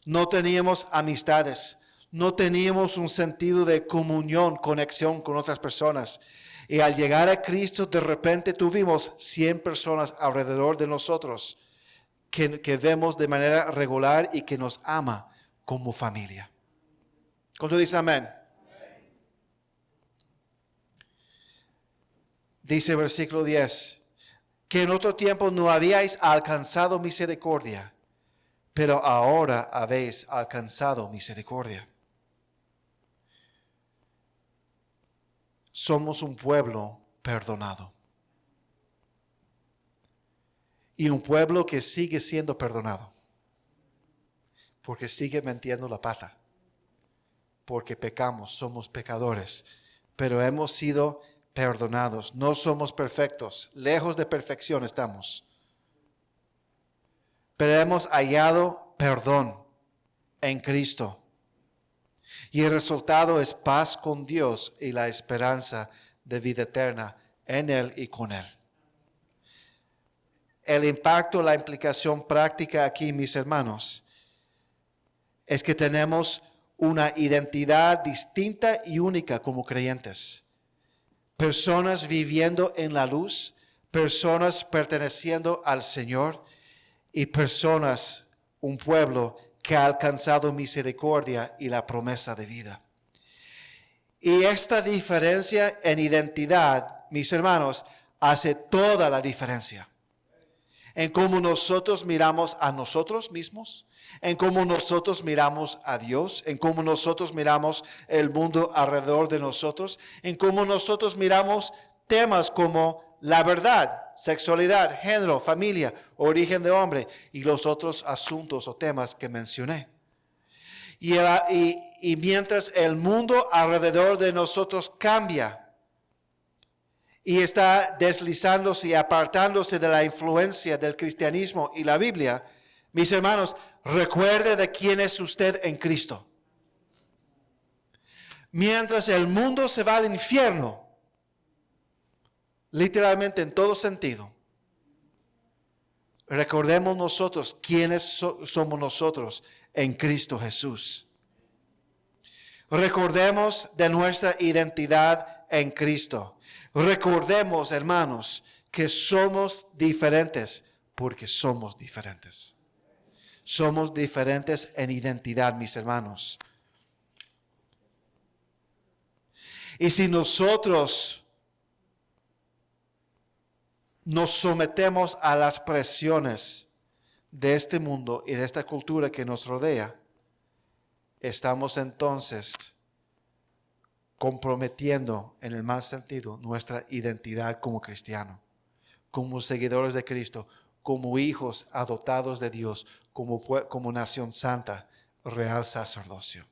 no teníamos amistades, no teníamos un sentido de comunión, conexión con otras personas. Y al llegar a Cristo, de repente tuvimos 100 personas alrededor de nosotros que vemos de manera regular y que nos ama como familia. ¿Cuánto dice amén? Dice el versículo 10, que en otro tiempo no habíais alcanzado misericordia, pero ahora habéis alcanzado misericordia. Somos un pueblo perdonado. Y un pueblo que sigue siendo perdonado. Porque sigue metiendo la pata. Porque pecamos, somos pecadores. Pero hemos sido perdonados. No somos perfectos. Lejos de perfección estamos. Pero hemos hallado perdón en Cristo. Y el resultado es paz con Dios y la esperanza de vida eterna en Él y con Él. El impacto, la implicación práctica aquí, mis hermanos, es que tenemos una identidad distinta y única como creyentes. Personas viviendo en la luz, personas perteneciendo al Señor y personas, un pueblo que ha alcanzado misericordia y la promesa de vida. Y esta diferencia en identidad, mis hermanos, hace toda la diferencia. En cómo nosotros miramos a nosotros mismos, en cómo nosotros miramos a Dios, en cómo nosotros miramos el mundo alrededor de nosotros, en cómo nosotros miramos temas como la verdad, sexualidad, género, familia, origen de hombre y los otros asuntos o temas que mencioné. Y mientras el mundo alrededor de nosotros cambia, y está deslizándose y apartándose de la influencia del cristianismo y la Biblia, mis hermanos, recuerde de quién es usted en Cristo. Mientras el mundo se va al infierno, literalmente en todo sentido, recordemos nosotros quiénes somos nosotros en Cristo Jesús. Recordemos de nuestra identidad en Cristo. Recordemos, hermanos, que somos diferentes porque somos diferentes. Somos diferentes en identidad, mis hermanos. Y si nosotros nos sometemos a las presiones de este mundo y de esta cultura que nos rodea, estamos entonces comprometiendo en el más sentido nuestra identidad como cristiano, como seguidores de Cristo, como hijos adoptados de Dios, como nación santa real sacerdocio.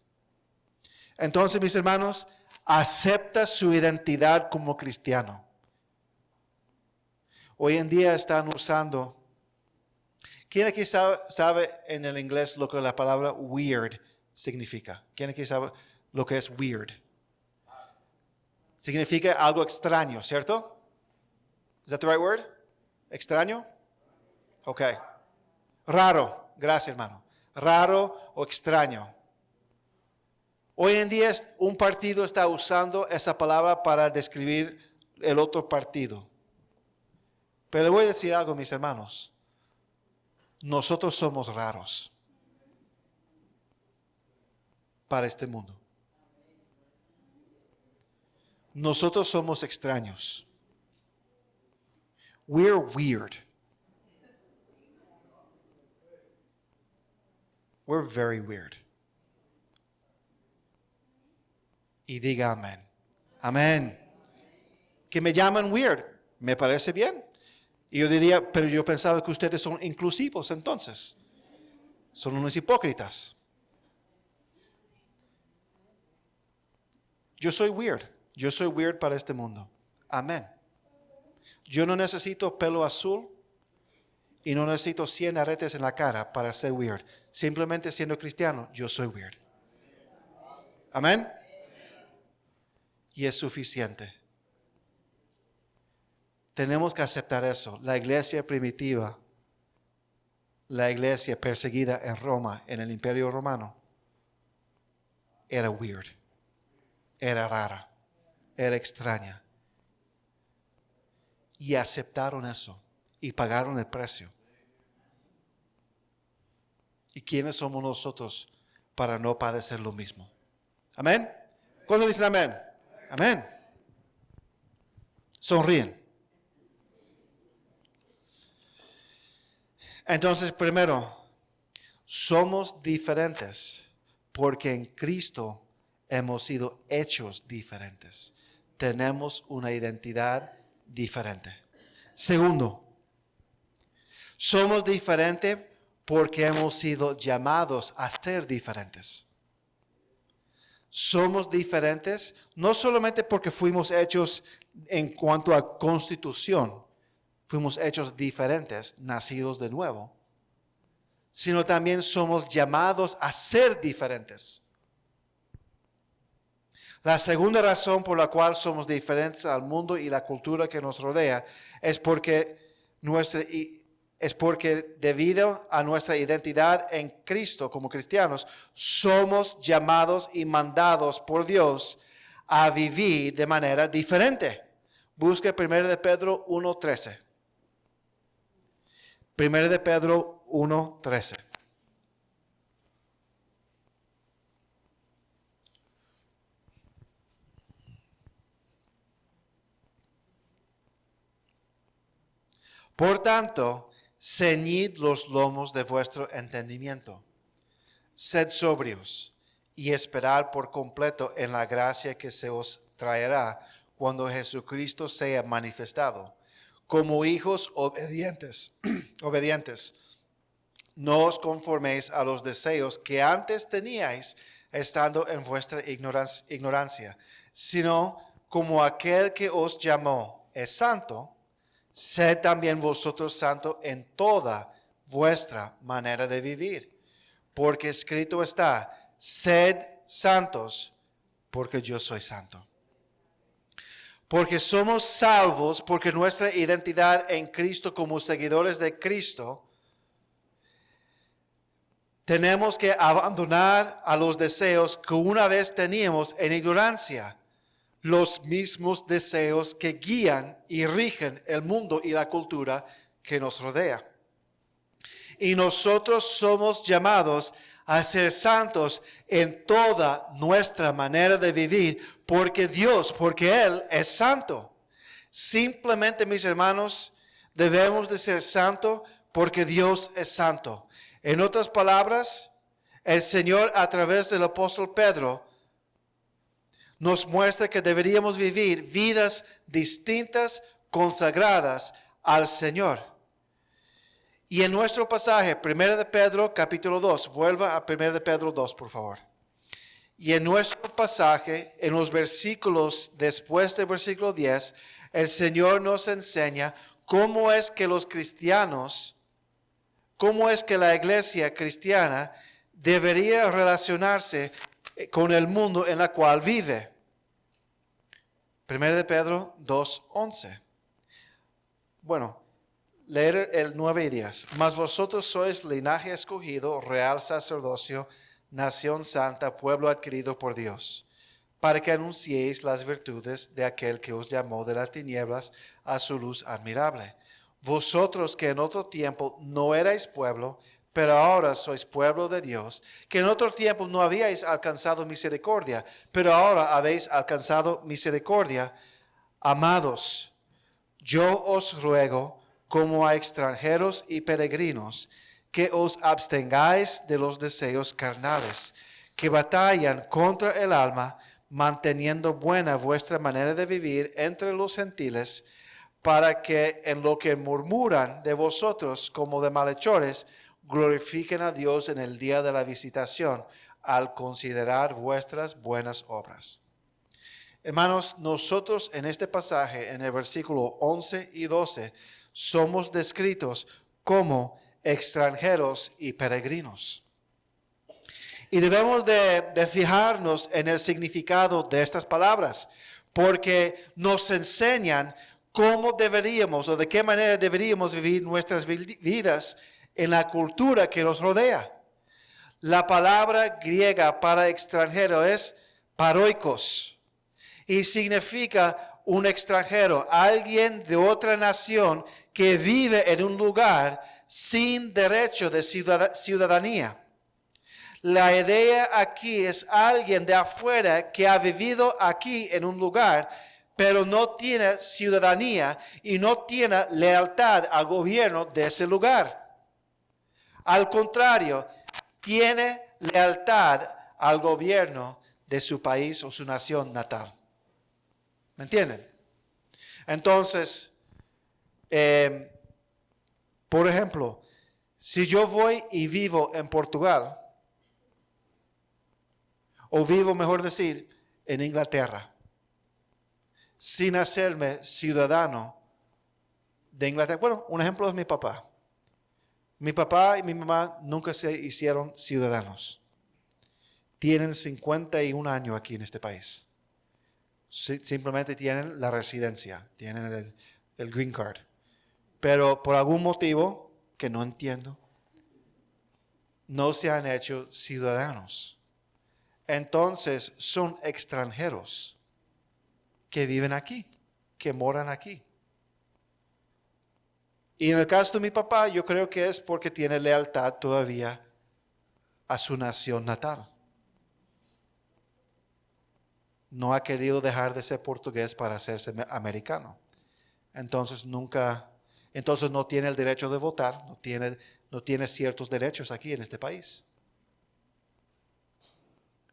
Entonces, mis hermanos, acepta su identidad como cristiano. Hoy en día están usando, ¿quién aquí sabe en el inglés lo que la palabra weird significa? ¿Quién aquí sabe lo que es weird? Significa algo extraño, ¿cierto? Is that the right word? ¿Extraño? Ok. Raro. Gracias, hermano. Raro o extraño. Hoy en día un partido está usando esa palabra para describir el otro partido. Pero le voy a decir algo, mis hermanos. Nosotros somos raros para este mundo. Nosotros somos extraños. We're weird. We're very weird. Y diga amén. Amén. Que me llaman weird. Me parece bien. Y yo diría, pero yo pensaba que ustedes son inclusivos entonces. Son unos hipócritas. Yo soy weird. Yo soy weird para este mundo. Amén. Yo no necesito pelo azul y no necesito 100 aretes en la cara para ser weird. Simplemente siendo cristiano, yo soy weird. Amén. Y es suficiente. Tenemos que aceptar eso. La iglesia primitiva, la iglesia perseguida en Roma, en el Imperio Romano, era weird, era rara, era extraña. Y aceptaron eso y pagaron el precio. ¿Y quiénes somos nosotros para no padecer lo mismo? ¿Amén? ¿Cuándo dicen amén? Amén. Sonríen. Entonces, primero, somos diferentes porque en Cristo hemos sido hechos diferentes. Tenemos una identidad diferente. Segundo, somos diferentes porque hemos sido llamados a ser diferentes. Somos diferentes no solamente porque fuimos hechos en cuanto a constitución, fuimos hechos diferentes, nacidos de nuevo, sino también somos llamados a ser diferentes. La segunda razón por la cual somos diferentes al mundo y la cultura que nos rodea es porque debido a nuestra identidad en Cristo como cristianos, somos llamados y mandados por Dios a vivir de manera diferente. Busca 1 de Pedro 1:13. 1 de Pedro 1:13. Por tanto, ceñid los lomos de vuestro entendimiento. Sed sobrios y esperad por completo en la gracia que se os traerá cuando Jesucristo sea manifestado. Como hijos obedientes, no os conforméis a los deseos que antes teníais estando en vuestra ignorancia, sino como aquel que os llamó es santo, sed también vosotros santos en toda vuestra manera de vivir. Porque escrito está, sed santos, porque yo soy santo. Porque somos salvos, porque nuestra identidad en Cristo como seguidores de Cristo, tenemos que abandonar a los deseos que una vez teníamos en ignorancia. Los mismos deseos que guían y rigen el mundo y la cultura que nos rodea. Y nosotros somos llamados a ser santos en toda nuestra manera de vivir, porque Él es santo. Simplemente, mis hermanos, debemos de ser santos porque Dios es santo. En otras palabras, el Señor a través del apóstol Pedro nos muestra que deberíamos vivir vidas distintas, consagradas al Señor. Y en nuestro pasaje, 1 de Pedro, capítulo 2, vuelva a 1 de Pedro 2, por favor. Y en nuestro pasaje, en los versículos después del versículo 10, el Señor nos enseña cómo es que los cristianos, cómo es que la iglesia cristiana debería relacionarse con el mundo en el cual vive. 1 de Pedro 2:11. Bueno, leer el 9 y 10. Mas vosotros sois linaje escogido, real sacerdocio, nación santa, pueblo adquirido por Dios, para que anunciéis las virtudes de aquel que os llamó de las tinieblas a su luz admirable. Vosotros que en otro tiempo no erais pueblo, pero ahora sois pueblo de Dios, que en otro tiempo no habíais alcanzado misericordia, pero ahora habéis alcanzado misericordia. Amados, yo os ruego, como a extranjeros y peregrinos, que os abstengáis de los deseos carnales, que batallan contra el alma, manteniendo buena vuestra manera de vivir entre los gentiles, para que en lo que murmuran de vosotros como de malhechores, glorifiquen a Dios en el día de la visitación, al considerar vuestras buenas obras. Hermanos, nosotros en este pasaje, en el versículo 11 y 12, somos descritos como extranjeros y peregrinos. Y debemos de fijarnos en el significado de estas palabras, porque nos enseñan cómo deberíamos o de qué manera deberíamos vivir nuestras vidas en la cultura que nos rodea. La palabra griega para extranjero es paroikos y significa un extranjero, alguien de otra nación que vive en un lugar sin derecho de ciudadanía. La idea aquí es alguien de afuera que ha vivido aquí en un lugar, pero no tiene ciudadanía y no tiene lealtad al gobierno de ese lugar. Al contrario, tiene lealtad al gobierno de su país o su nación natal. ¿Me entienden? Entonces, por ejemplo, si yo voy y vivo en Portugal, o vivo, mejor decir, en Inglaterra, sin hacerme ciudadano de Inglaterra. Bueno, un ejemplo es mi papá. Mi papá y mi mamá nunca se hicieron ciudadanos. Tienen 51 años aquí en este país. Simplemente tienen la residencia, tienen el green card. Pero por algún motivo que no entiendo, no se han hecho ciudadanos. Entonces son extranjeros que viven aquí, que moran aquí. Y en el caso de mi papá, yo creo que es porque tiene lealtad todavía a su nación natal. No ha querido dejar de ser portugués para hacerse americano. Entonces no tiene el derecho de votar, no tiene ciertos derechos aquí en este país.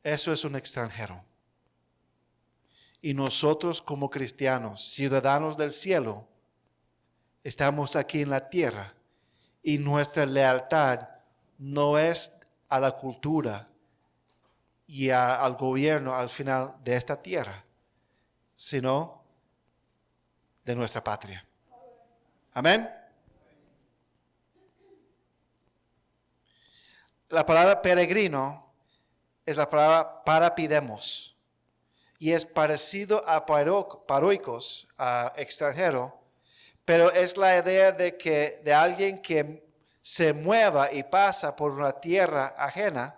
Eso es un extranjero. Y nosotros como cristianos, ciudadanos del cielo, estamos aquí en la tierra y nuestra lealtad no es a la cultura y al gobierno al final de esta tierra, sino de nuestra patria. Amén. La palabra peregrino es la palabra parapidemos y es parecido a paroikos, a extranjero, pero es la idea de alguien que se mueva y pasa por una tierra ajena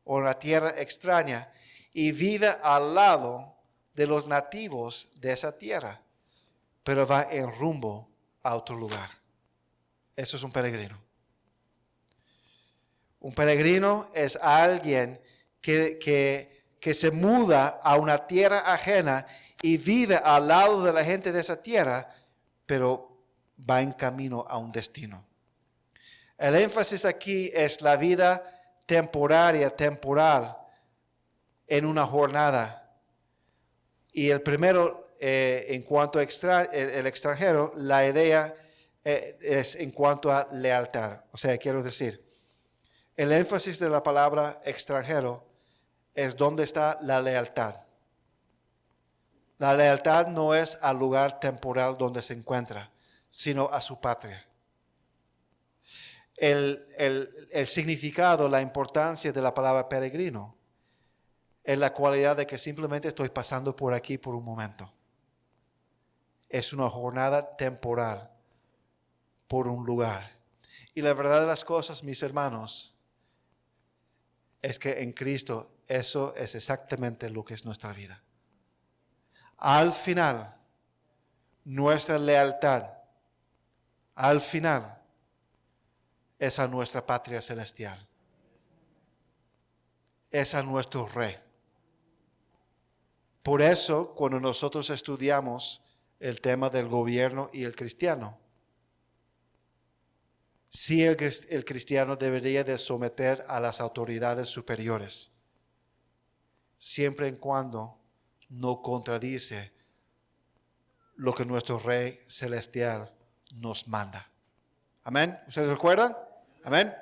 o una tierra extraña y vive al lado de los nativos de esa tierra, pero va en rumbo a otro lugar. Eso es un peregrino. Un peregrino es alguien que se muda a una tierra ajena y vive al lado de la gente de esa tierra, pero va en camino a un destino. El énfasis aquí es la vida temporal, en una jornada. Y el primero, en cuanto a el extranjero, la idea es en cuanto a lealtad. O sea, quiero decir, el énfasis de la palabra extranjero es donde está la lealtad. La lealtad no es al lugar temporal donde se encuentra, sino a su patria. El significado, la importancia de la palabra peregrino es la cualidad de que simplemente estoy pasando por aquí por un momento. Es una jornada temporal por un lugar. Y la verdad de las cosas, mis hermanos, es que en Cristo eso es exactamente lo que es nuestra vida. Al final, nuestra lealtad, al final, es a nuestra patria celestial. Es a nuestro Rey. Por eso, cuando nosotros estudiamos el tema del gobierno y el cristiano, sí el cristiano debería de someter a las autoridades superiores, siempre y cuando no contradice lo que nuestro Rey celestial nos manda. Amén. ¿Ustedes recuerdan? Amén.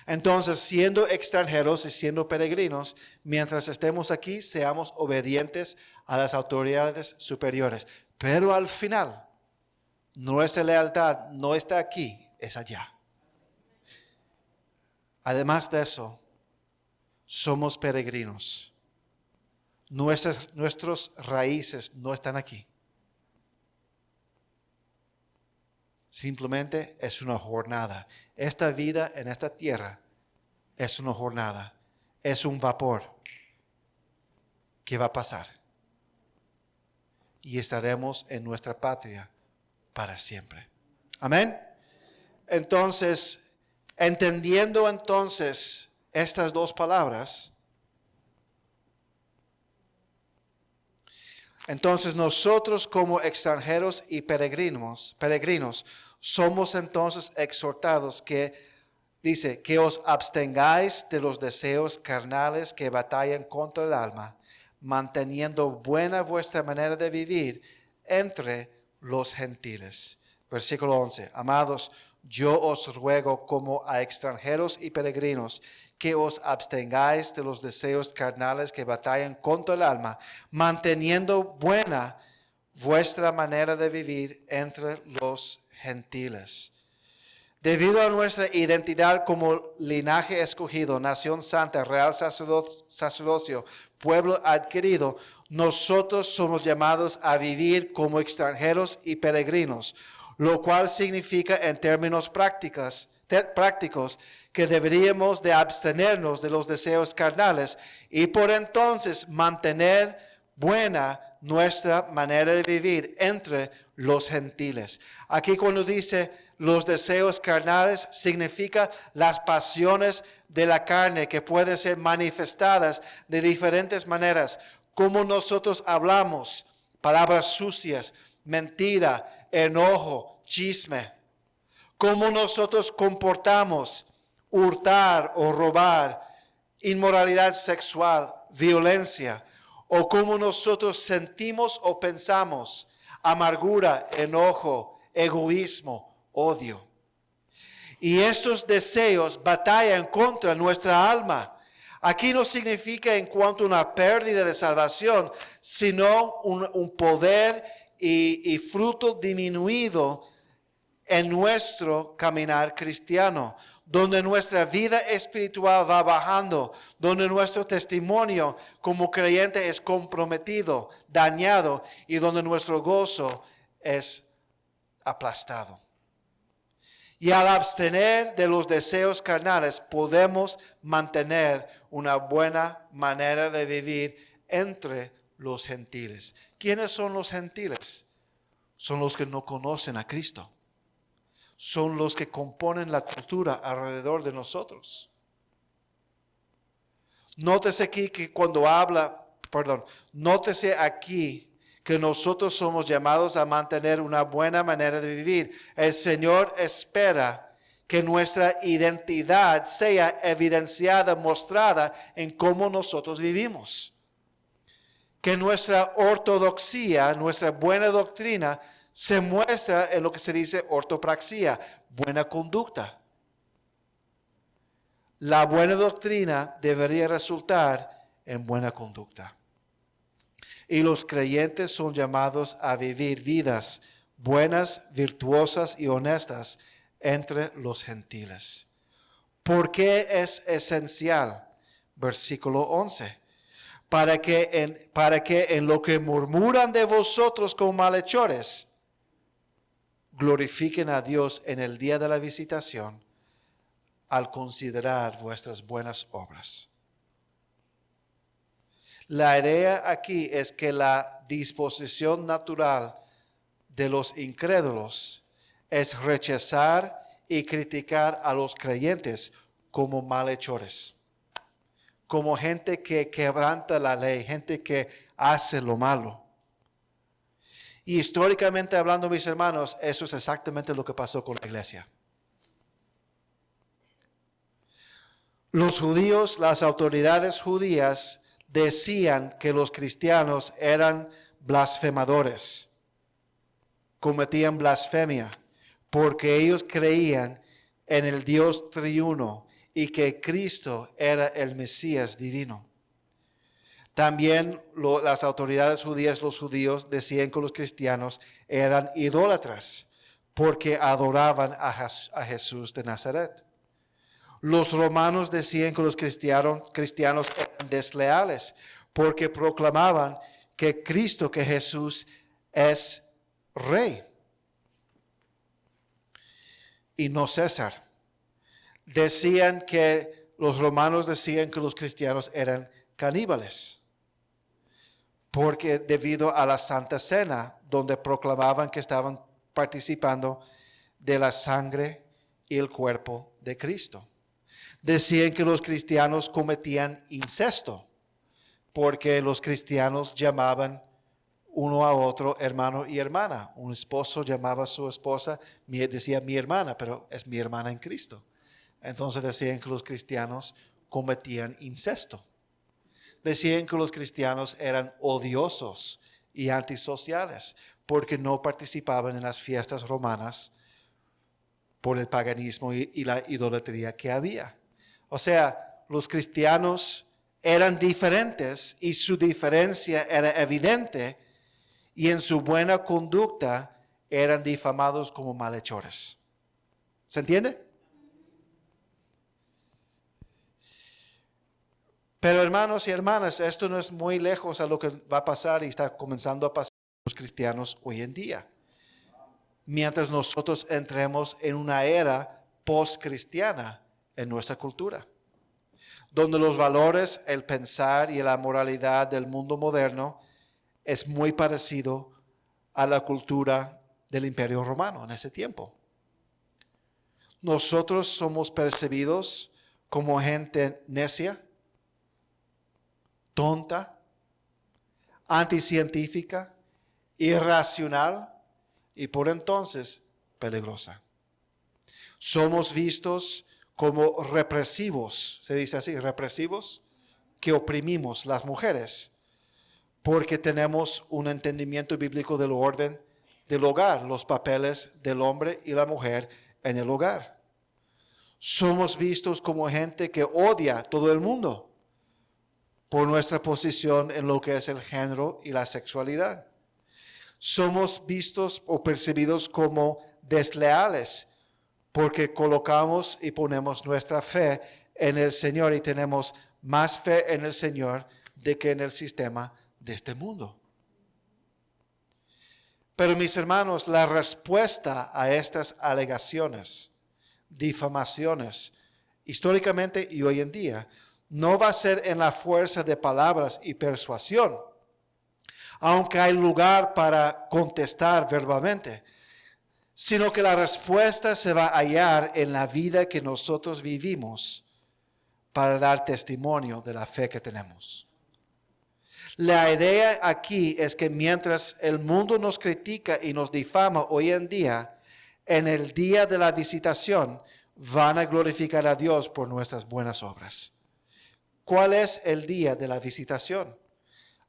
Entonces, siendo extranjeros y siendo peregrinos, mientras estemos aquí, seamos obedientes a las autoridades superiores. Pero al final, nuestra lealtad no está aquí, es allá. Además de eso, somos peregrinos. Nuestras raíces no están aquí. Simplemente es una jornada. Esta vida en esta tierra es una jornada. Es un vapor que va a pasar. Y estaremos en nuestra patria para siempre. Amén. Entonces, entendiendo entonces estas dos palabras, entonces nosotros como extranjeros y peregrinos somos entonces exhortados que dice que os abstengáis de los deseos carnales que batallan contra el alma, manteniendo buena vuestra manera de vivir entre los gentiles. Versículo 11. Amados, yo os ruego como a extranjeros y peregrinos que os abstengáis de los deseos carnales que batallan contra el alma, manteniendo buena vuestra manera de vivir entre los gentiles. Debido a nuestra identidad como linaje escogido, nación santa, real sacerdocio, pueblo adquirido, nosotros somos llamados a vivir como extranjeros y peregrinos, lo cual significa en términos prácticos que deberíamos de abstenernos de los deseos carnales y por entonces mantener buena nuestra manera de vivir entre los gentiles. Aquí cuando dice los deseos carnales significa las pasiones de la carne que pueden ser manifestadas de diferentes maneras, como nosotros hablamos, palabras sucias, mentira, enojo, chisme, cómo nosotros comportamos, hurtar o robar, inmoralidad sexual, violencia, o cómo nosotros sentimos o pensamos, amargura, enojo, egoísmo, odio. Y estos deseos batallan contra nuestra alma. Aquí no significa en cuanto a una pérdida de salvación, sino un poder y fruto disminuido en nuestro caminar cristiano, donde nuestra vida espiritual va bajando, donde nuestro testimonio como creyente es comprometido, dañado y donde nuestro gozo es aplastado. Y al abstener de los deseos carnales podemos mantener una buena manera de vivir entre los gentiles. ¿Quiénes son los gentiles? Son los que no conocen a Cristo. Son los que componen la cultura alrededor de nosotros. Nótese aquí que nótese aquí que nosotros somos llamados a mantener una buena manera de vivir. El Señor espera que nuestra identidad sea evidenciada, mostrada en cómo nosotros vivimos. Que nuestra ortodoxia, nuestra buena doctrina, se muestra en lo que se dice ortopraxia, buena conducta. La buena doctrina debería resultar en buena conducta. Y los creyentes son llamados a vivir vidas buenas, virtuosas y honestas entre los gentiles. ¿Por qué es esencial? Versículo 11. Para que en lo que murmuran de vosotros como malhechores, glorifiquen a Dios en el día de la visitación al considerar vuestras buenas obras. La idea aquí es que la disposición natural de los incrédulos es rechazar y criticar a los creyentes como malhechores, como gente que quebranta la ley, gente que hace lo malo. Y históricamente hablando, mis hermanos, eso es exactamente lo que pasó con la iglesia. Los judíos, las autoridades judías, decían que los cristianos eran blasfemadores, cometían blasfemia, porque ellos creían en el Dios triuno y que Cristo era el Mesías divino. También las autoridades judías, los judíos, decían que los cristianos eran idólatras, porque adoraban a Jesús de Nazaret. Los romanos decían que los cristianos eran desleales, porque proclamaban que Cristo, que Jesús es rey y no César. Los romanos decían que los cristianos eran caníbales, porque debido a la Santa Cena, donde proclamaban que estaban participando de la sangre y el cuerpo de Cristo. Decían que los cristianos cometían incesto, porque los cristianos llamaban uno a otro hermano y hermana. Un esposo llamaba a su esposa, decía mi hermana, pero es mi hermana en Cristo. Entonces decían que los cristianos cometían incesto. Decían que los cristianos eran odiosos y antisociales, porque no participaban en las fiestas romanas por el paganismo y la idolatría que había. O sea, los cristianos eran diferentes y su diferencia era evidente, y en su buena conducta eran difamados como malhechores. ¿Se entiende? Pero hermanos y hermanas, esto no es muy lejos a lo que va a pasar y está comenzando a pasar con los cristianos hoy en día. Mientras nosotros entremos en una era post-cristiana en nuestra cultura, donde los valores, el pensar y la moralidad del mundo moderno es muy parecido a la cultura del Imperio Romano en ese tiempo. Nosotros somos percibidos como gente necia, tonta, anticientífica, irracional y por entonces peligrosa. Somos vistos como represivos, se dice así, represivos, que oprimimos las mujeres, porque tenemos un entendimiento bíblico del orden del hogar, los papeles del hombre y la mujer en el hogar. Somos vistos como gente que odia a todo el mundo por nuestra posición en lo que es el género y la sexualidad. Somos vistos o percibidos como desleales porque colocamos y ponemos nuestra fe en el Señor y tenemos más fe en el Señor de que en el sistema de este mundo. Pero mis hermanos, la respuesta a estas alegaciones, difamaciones, históricamente y hoy en día, no va a ser en la fuerza de palabras y persuasión, aunque hay lugar para contestar verbalmente, sino que la respuesta se va a hallar en la vida que nosotros vivimos para dar testimonio de la fe que tenemos. La idea aquí es que mientras el mundo nos critica y nos difama hoy en día, en el día de la visitación van a glorificar a Dios por nuestras buenas obras. ¿Cuál es el día de la visitación?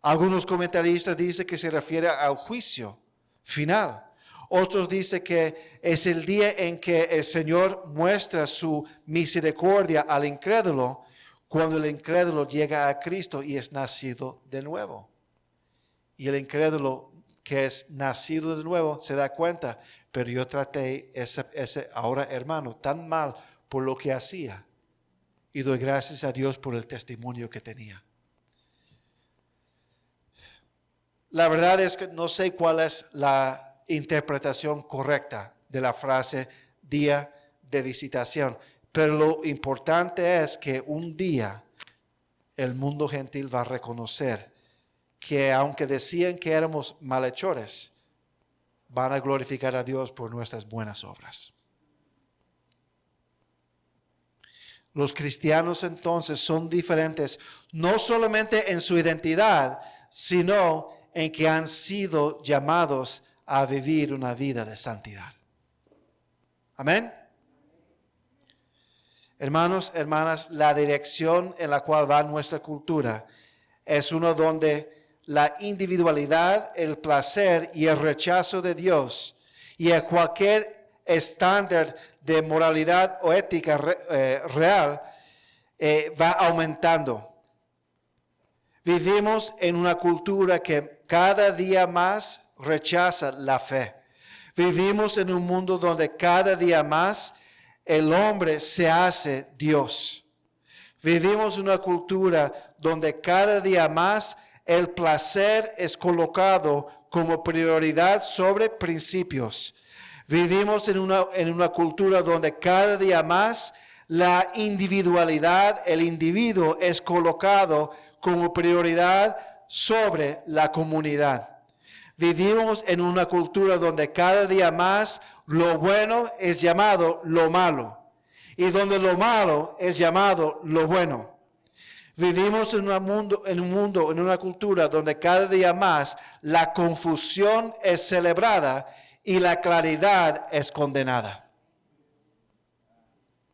Algunos comentaristas dicen que se refiere al juicio final. Otros dicen que es el día en que el Señor muestra su misericordia al incrédulo, cuando el incrédulo llega a Cristo y es nacido de nuevo. Y el incrédulo que es nacido de nuevo se da cuenta, pero yo traté ese ahora hermano tan mal por lo que hacía. Y doy gracias a Dios por el testimonio que tenía. La verdad es que no sé cuál es la interpretación correcta de la frase día de visitación, pero lo importante es que un día el mundo gentil va a reconocer que aunque decían que éramos malhechores, van a glorificar a Dios por nuestras buenas obras. Los cristianos entonces son diferentes, no solamente en su identidad, sino en que han sido llamados a vivir una vida de santidad. Amén. Hermanos, hermanas, la dirección en la cual va nuestra cultura es uno donde la individualidad, el placer y el rechazo de Dios y a cualquier estándar de moralidad o ética real va aumentando. Vivimos en una cultura que cada día más rechaza la fe. Vivimos en un mundo donde cada día más el hombre se hace Dios. Vivimos en una cultura donde cada día más el placer es colocado como prioridad sobre principios. Vivimos en una cultura donde cada día más la individualidad, el individuo es colocado como prioridad sobre la comunidad. Vivimos en una cultura donde cada día más lo bueno es llamado lo malo y donde lo malo es llamado lo bueno. Vivimos en una cultura donde cada día más la confusión es celebrada y la claridad es condenada.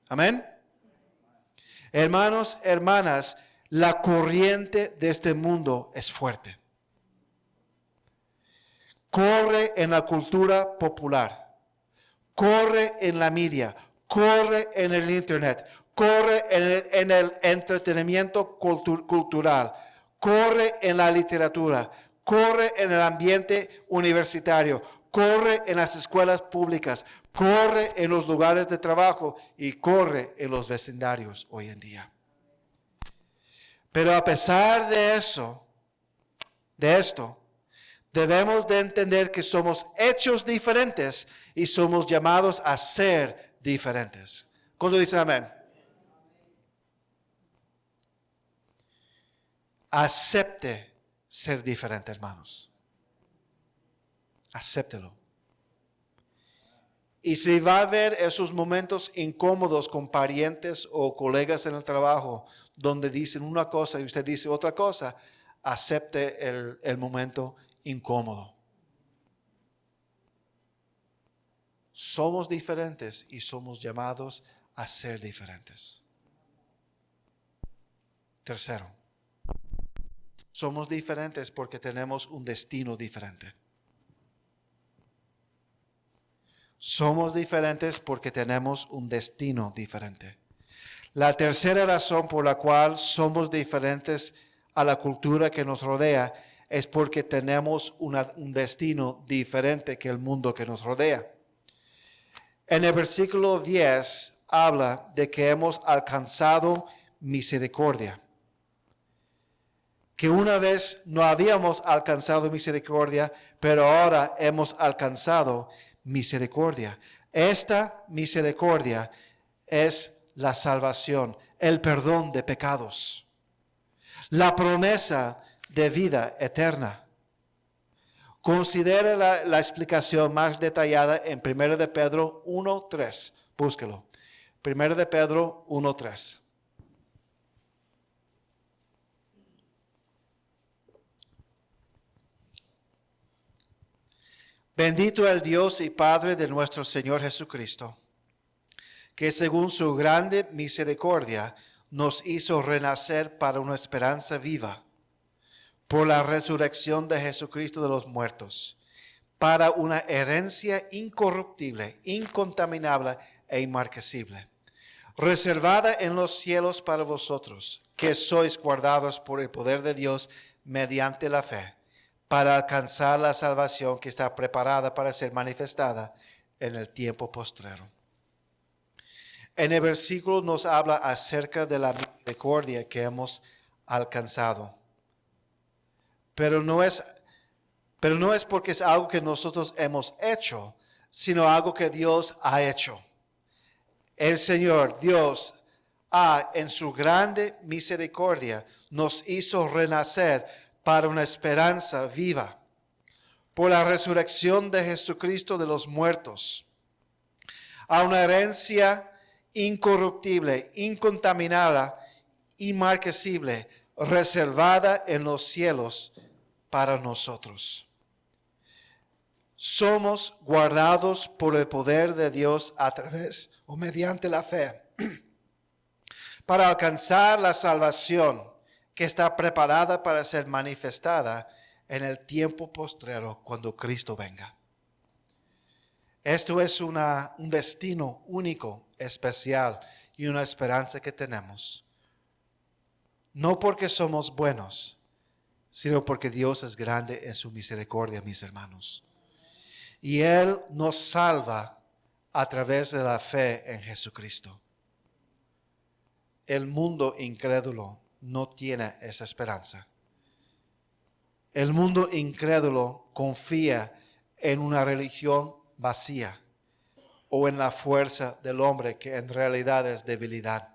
Amén. Hermanos, hermanas, la corriente de este mundo es fuerte. Corre en la cultura popular, corre en la media, corre en el internet, corre en el entretenimiento cultural, corre en la literatura, corre en el ambiente universitario, corre en las escuelas públicas, corre en los lugares de trabajo y corre en los vecindarios hoy en día. Pero a pesar de esto, debemos de entender que somos hechos diferentes y somos llamados a ser diferentes. ¿Cuándo dicen amén? Acepte ser diferente, hermanos. Acéptelo. Y si va a haber esos momentos incómodos con parientes o colegas en el trabajo donde dicen una cosa y usted dice otra cosa, acepte el momento incómodo. Somos diferentes y somos llamados a ser diferentes. Tercero, somos diferentes porque tenemos un destino diferente. Somos diferentes porque tenemos un destino diferente. La tercera razón por la cual somos diferentes a la cultura que nos rodea es porque tenemos un destino diferente que el mundo que nos rodea. En el versículo 10 habla de que hemos alcanzado misericordia. Que una vez no habíamos alcanzado misericordia, pero ahora hemos alcanzado misericordia. Esta misericordia es la salvación, el perdón de pecados, la promesa de vida eterna. Considere la explicación más detallada en 1 de Pedro 1:3. Búsquelo. 1 de Pedro 1:3. Bendito el Dios y Padre de nuestro Señor Jesucristo, que según su grande misericordia nos hizo renacer para una esperanza viva por la resurrección de Jesucristo de los muertos, para una herencia incorruptible, incontaminable e inmarcesible, reservada en los cielos para vosotros, que sois guardados por el poder de Dios mediante la fe, para alcanzar la salvación que está preparada para ser manifestada en el tiempo postrero. En el versículo nos habla acerca de la misericordia que hemos alcanzado. Pero no es porque es algo que nosotros hemos hecho, sino algo que Dios ha hecho. El Señor, Dios, en su grande misericordia, nos hizo renacer para una esperanza viva, por la resurrección de Jesucristo de los muertos, a una herencia incorruptible, incontaminada, inmarcesible, reservada en los cielos para nosotros. Somos guardados por el poder de Dios a través o mediante la fe para alcanzar la salvación que está preparada para ser manifestada en el tiempo postrero cuando Cristo venga. Esto es un destino único, especial y una esperanza que tenemos. No porque somos buenos, sino porque Dios es grande en su misericordia, mis hermanos. Y Él nos salva a través de la fe en Jesucristo. El mundo incrédulo no tiene esa esperanza. El mundo incrédulo confía en una religión vacía o en la fuerza del hombre que en realidad es debilidad.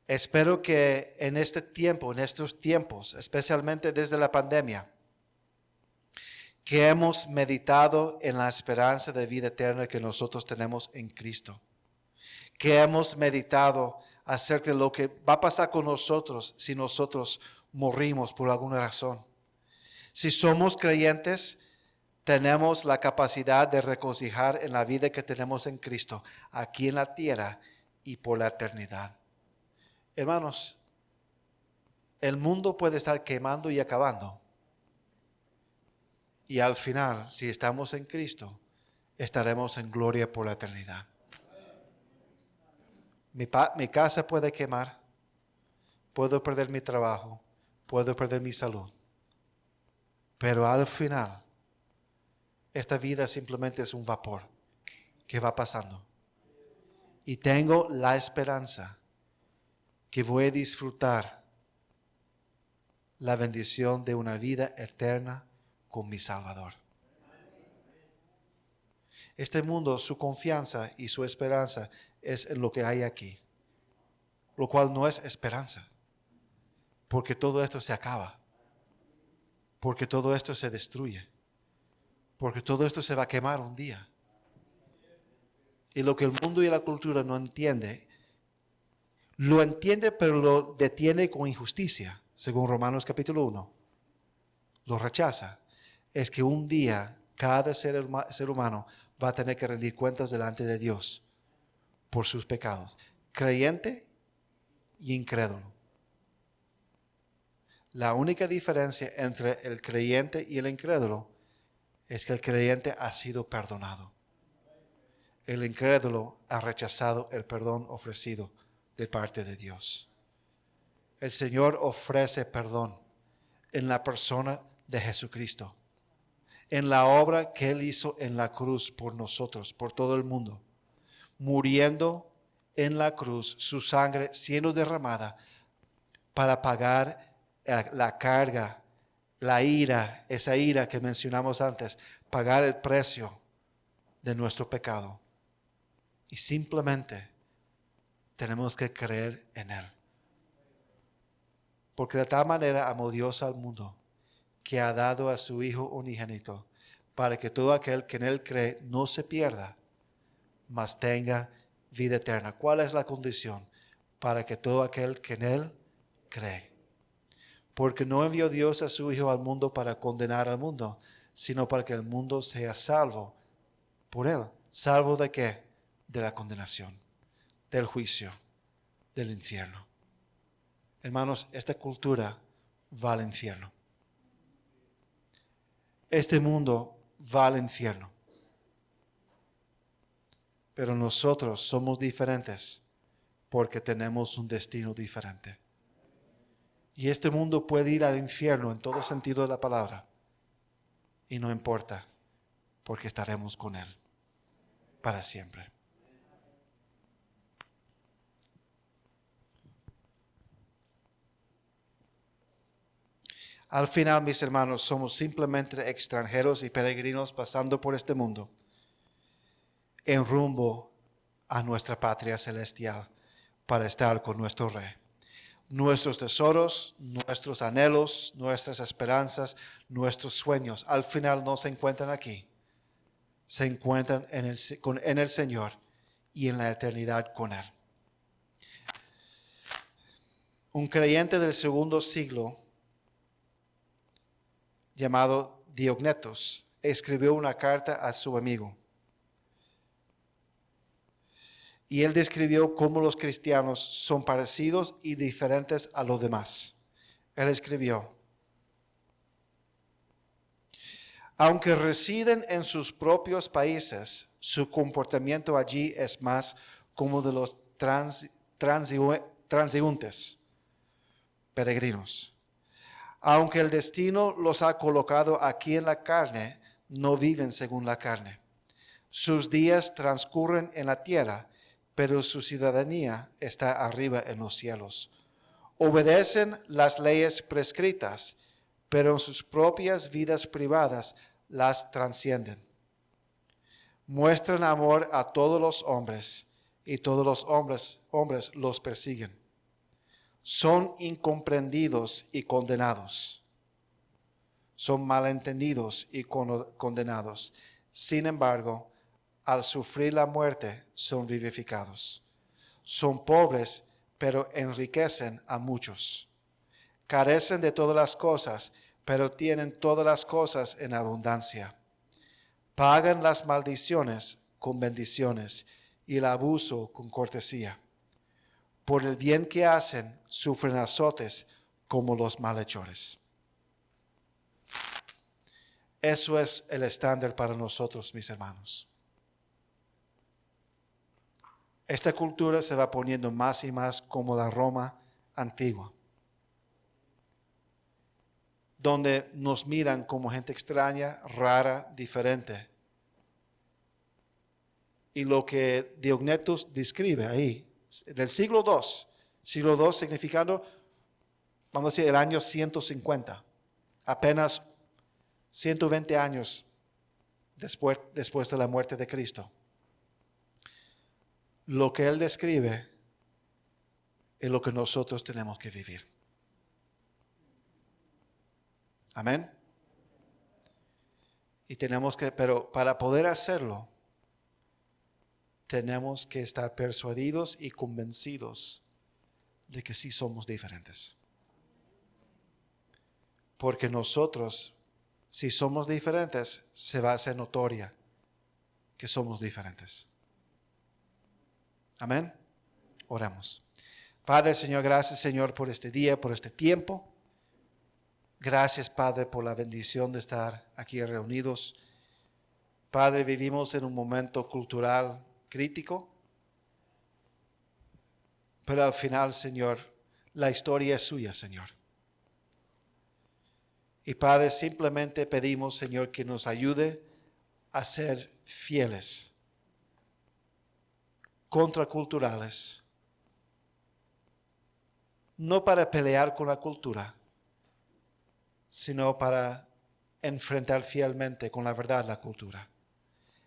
Espero que en estos tiempos, especialmente desde la pandemia, que hemos meditado en la esperanza de vida eterna que nosotros tenemos en Cristo, que hemos meditado acerca de lo que va a pasar con nosotros si nosotros morimos por alguna razón. Si somos creyentes, tenemos la capacidad de regocijar en la vida que tenemos en Cristo, aquí en la tierra y por la eternidad. Hermanos, el mundo puede estar quemando y acabando. Y al final, si estamos en Cristo, estaremos en gloria por la eternidad. Mi casa puede quemar, puedo perder mi trabajo, puedo perder mi salud. Pero al final, esta vida simplemente es un vapor que va pasando. Y tengo la esperanza que voy a disfrutar la bendición de una vida eterna con mi Salvador. Este mundo, su confianza y su esperanza es en lo que hay aquí, lo cual no es esperanza, porque todo esto se acaba, porque todo esto se destruye, porque todo esto se va a quemar un día. Y lo que el mundo y la cultura no entiende, lo entiende pero lo detiene con injusticia, según Romanos capítulo 1. Lo rechaza. Es que un día cada ser humano va a tener que rendir cuentas delante de Dios por sus pecados, creyente y incrédulo. La única diferencia entre el creyente y el incrédulo es que el creyente ha sido perdonado. El incrédulo ha rechazado el perdón ofrecido de parte de Dios. El Señor ofrece perdón en la persona de Jesucristo, en la obra que Él hizo en la cruz por nosotros, por todo el mundo, muriendo en la cruz, su sangre siendo derramada para pagar la carga, la ira, esa ira que mencionamos antes, pagar el precio de nuestro pecado. Y simplemente tenemos que creer en Él. Porque de tal manera amó Dios al mundo, que ha dado a su Hijo unigénito, para que todo aquel que en Él cree no se pierda, mas tenga vida eterna. ¿Cuál es la condición? Para que todo aquel que en Él cree. Porque no envió Dios a su Hijo al mundo para condenar al mundo, sino para que el mundo sea salvo por Él. ¿Salvo de qué? De la condenación, del juicio, del infierno. Hermanos, esta cultura va al infierno. Este mundo va al infierno. Pero nosotros somos diferentes porque tenemos un destino diferente. Y este mundo puede ir al infierno en todo sentido de la palabra. Y no importa, porque estaremos con Él para siempre. Al final, mis hermanos, somos simplemente extranjeros y peregrinos pasando por este mundo en rumbo a nuestra patria celestial para estar con nuestro Rey. Nuestros tesoros, nuestros anhelos, nuestras esperanzas, nuestros sueños, al final no se encuentran aquí. Se encuentran en el Señor y en la eternidad con Él. Un creyente del segundo siglo llamado Diognetos escribió una carta a su amigo. Y él describió cómo los cristianos son parecidos y diferentes a los demás. Él escribió: aunque residen en sus propios países, su comportamiento allí es más como de los transeúntes, peregrinos. Aunque el destino los ha colocado aquí en la carne, no viven según la carne. Sus días transcurren en la tierra, pero su ciudadanía está arriba en los cielos. Obedecen las leyes prescritas, pero en sus propias vidas privadas las trascienden. Muestran amor a todos los hombres, y todos los hombres los persiguen. Son incomprendidos y condenados. Son malentendidos y condenados. Sin embargo, al sufrir la muerte, son vivificados. Son pobres, pero enriquecen a muchos. Carecen de todas las cosas, pero tienen todas las cosas en abundancia. Pagan las maldiciones con bendiciones y el abuso con cortesía. Por el bien que hacen, sufren azotes como los malhechores. Eso es el estándar para nosotros, mis hermanos. Esta cultura se va poniendo más y más como la Roma antigua, donde nos miran como gente extraña, rara, diferente. Y lo que Diognetos describe ahí, del siglo II significando, vamos a decir, el año 150, apenas 120 años después de la muerte de Cristo. Lo que él describe es lo que nosotros tenemos que vivir. Amén. Y pero para poder hacerlo, tenemos que estar persuadidos y convencidos de que sí somos diferentes. Porque nosotros, si somos diferentes, se va a hacer notoria que somos diferentes. Amén. Oremos. Padre, Señor, gracias, Señor, por este día, por este tiempo. Gracias, Padre, por la bendición de estar aquí reunidos. Padre, vivimos en un momento cultural crítico, pero al final, Señor, la historia es suya, Señor. Y Padre, simplemente pedimos, Señor, que nos ayude a ser fieles, contraculturales, no para pelear con la cultura, sino para enfrentar fielmente con la verdad la cultura.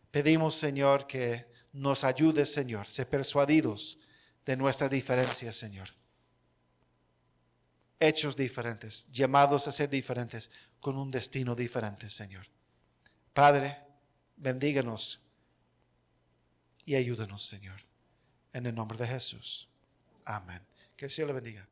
Pedimos, Señor, que nos ayude, Señor, ser persuadidos de nuestra diferencia, Señor. Hechos diferentes, llamados a ser diferentes, con un destino diferente, Señor. Padre, bendíganos y ayúdanos, Señor. En el nombre de Jesús. Amén. Que el Señor le bendiga.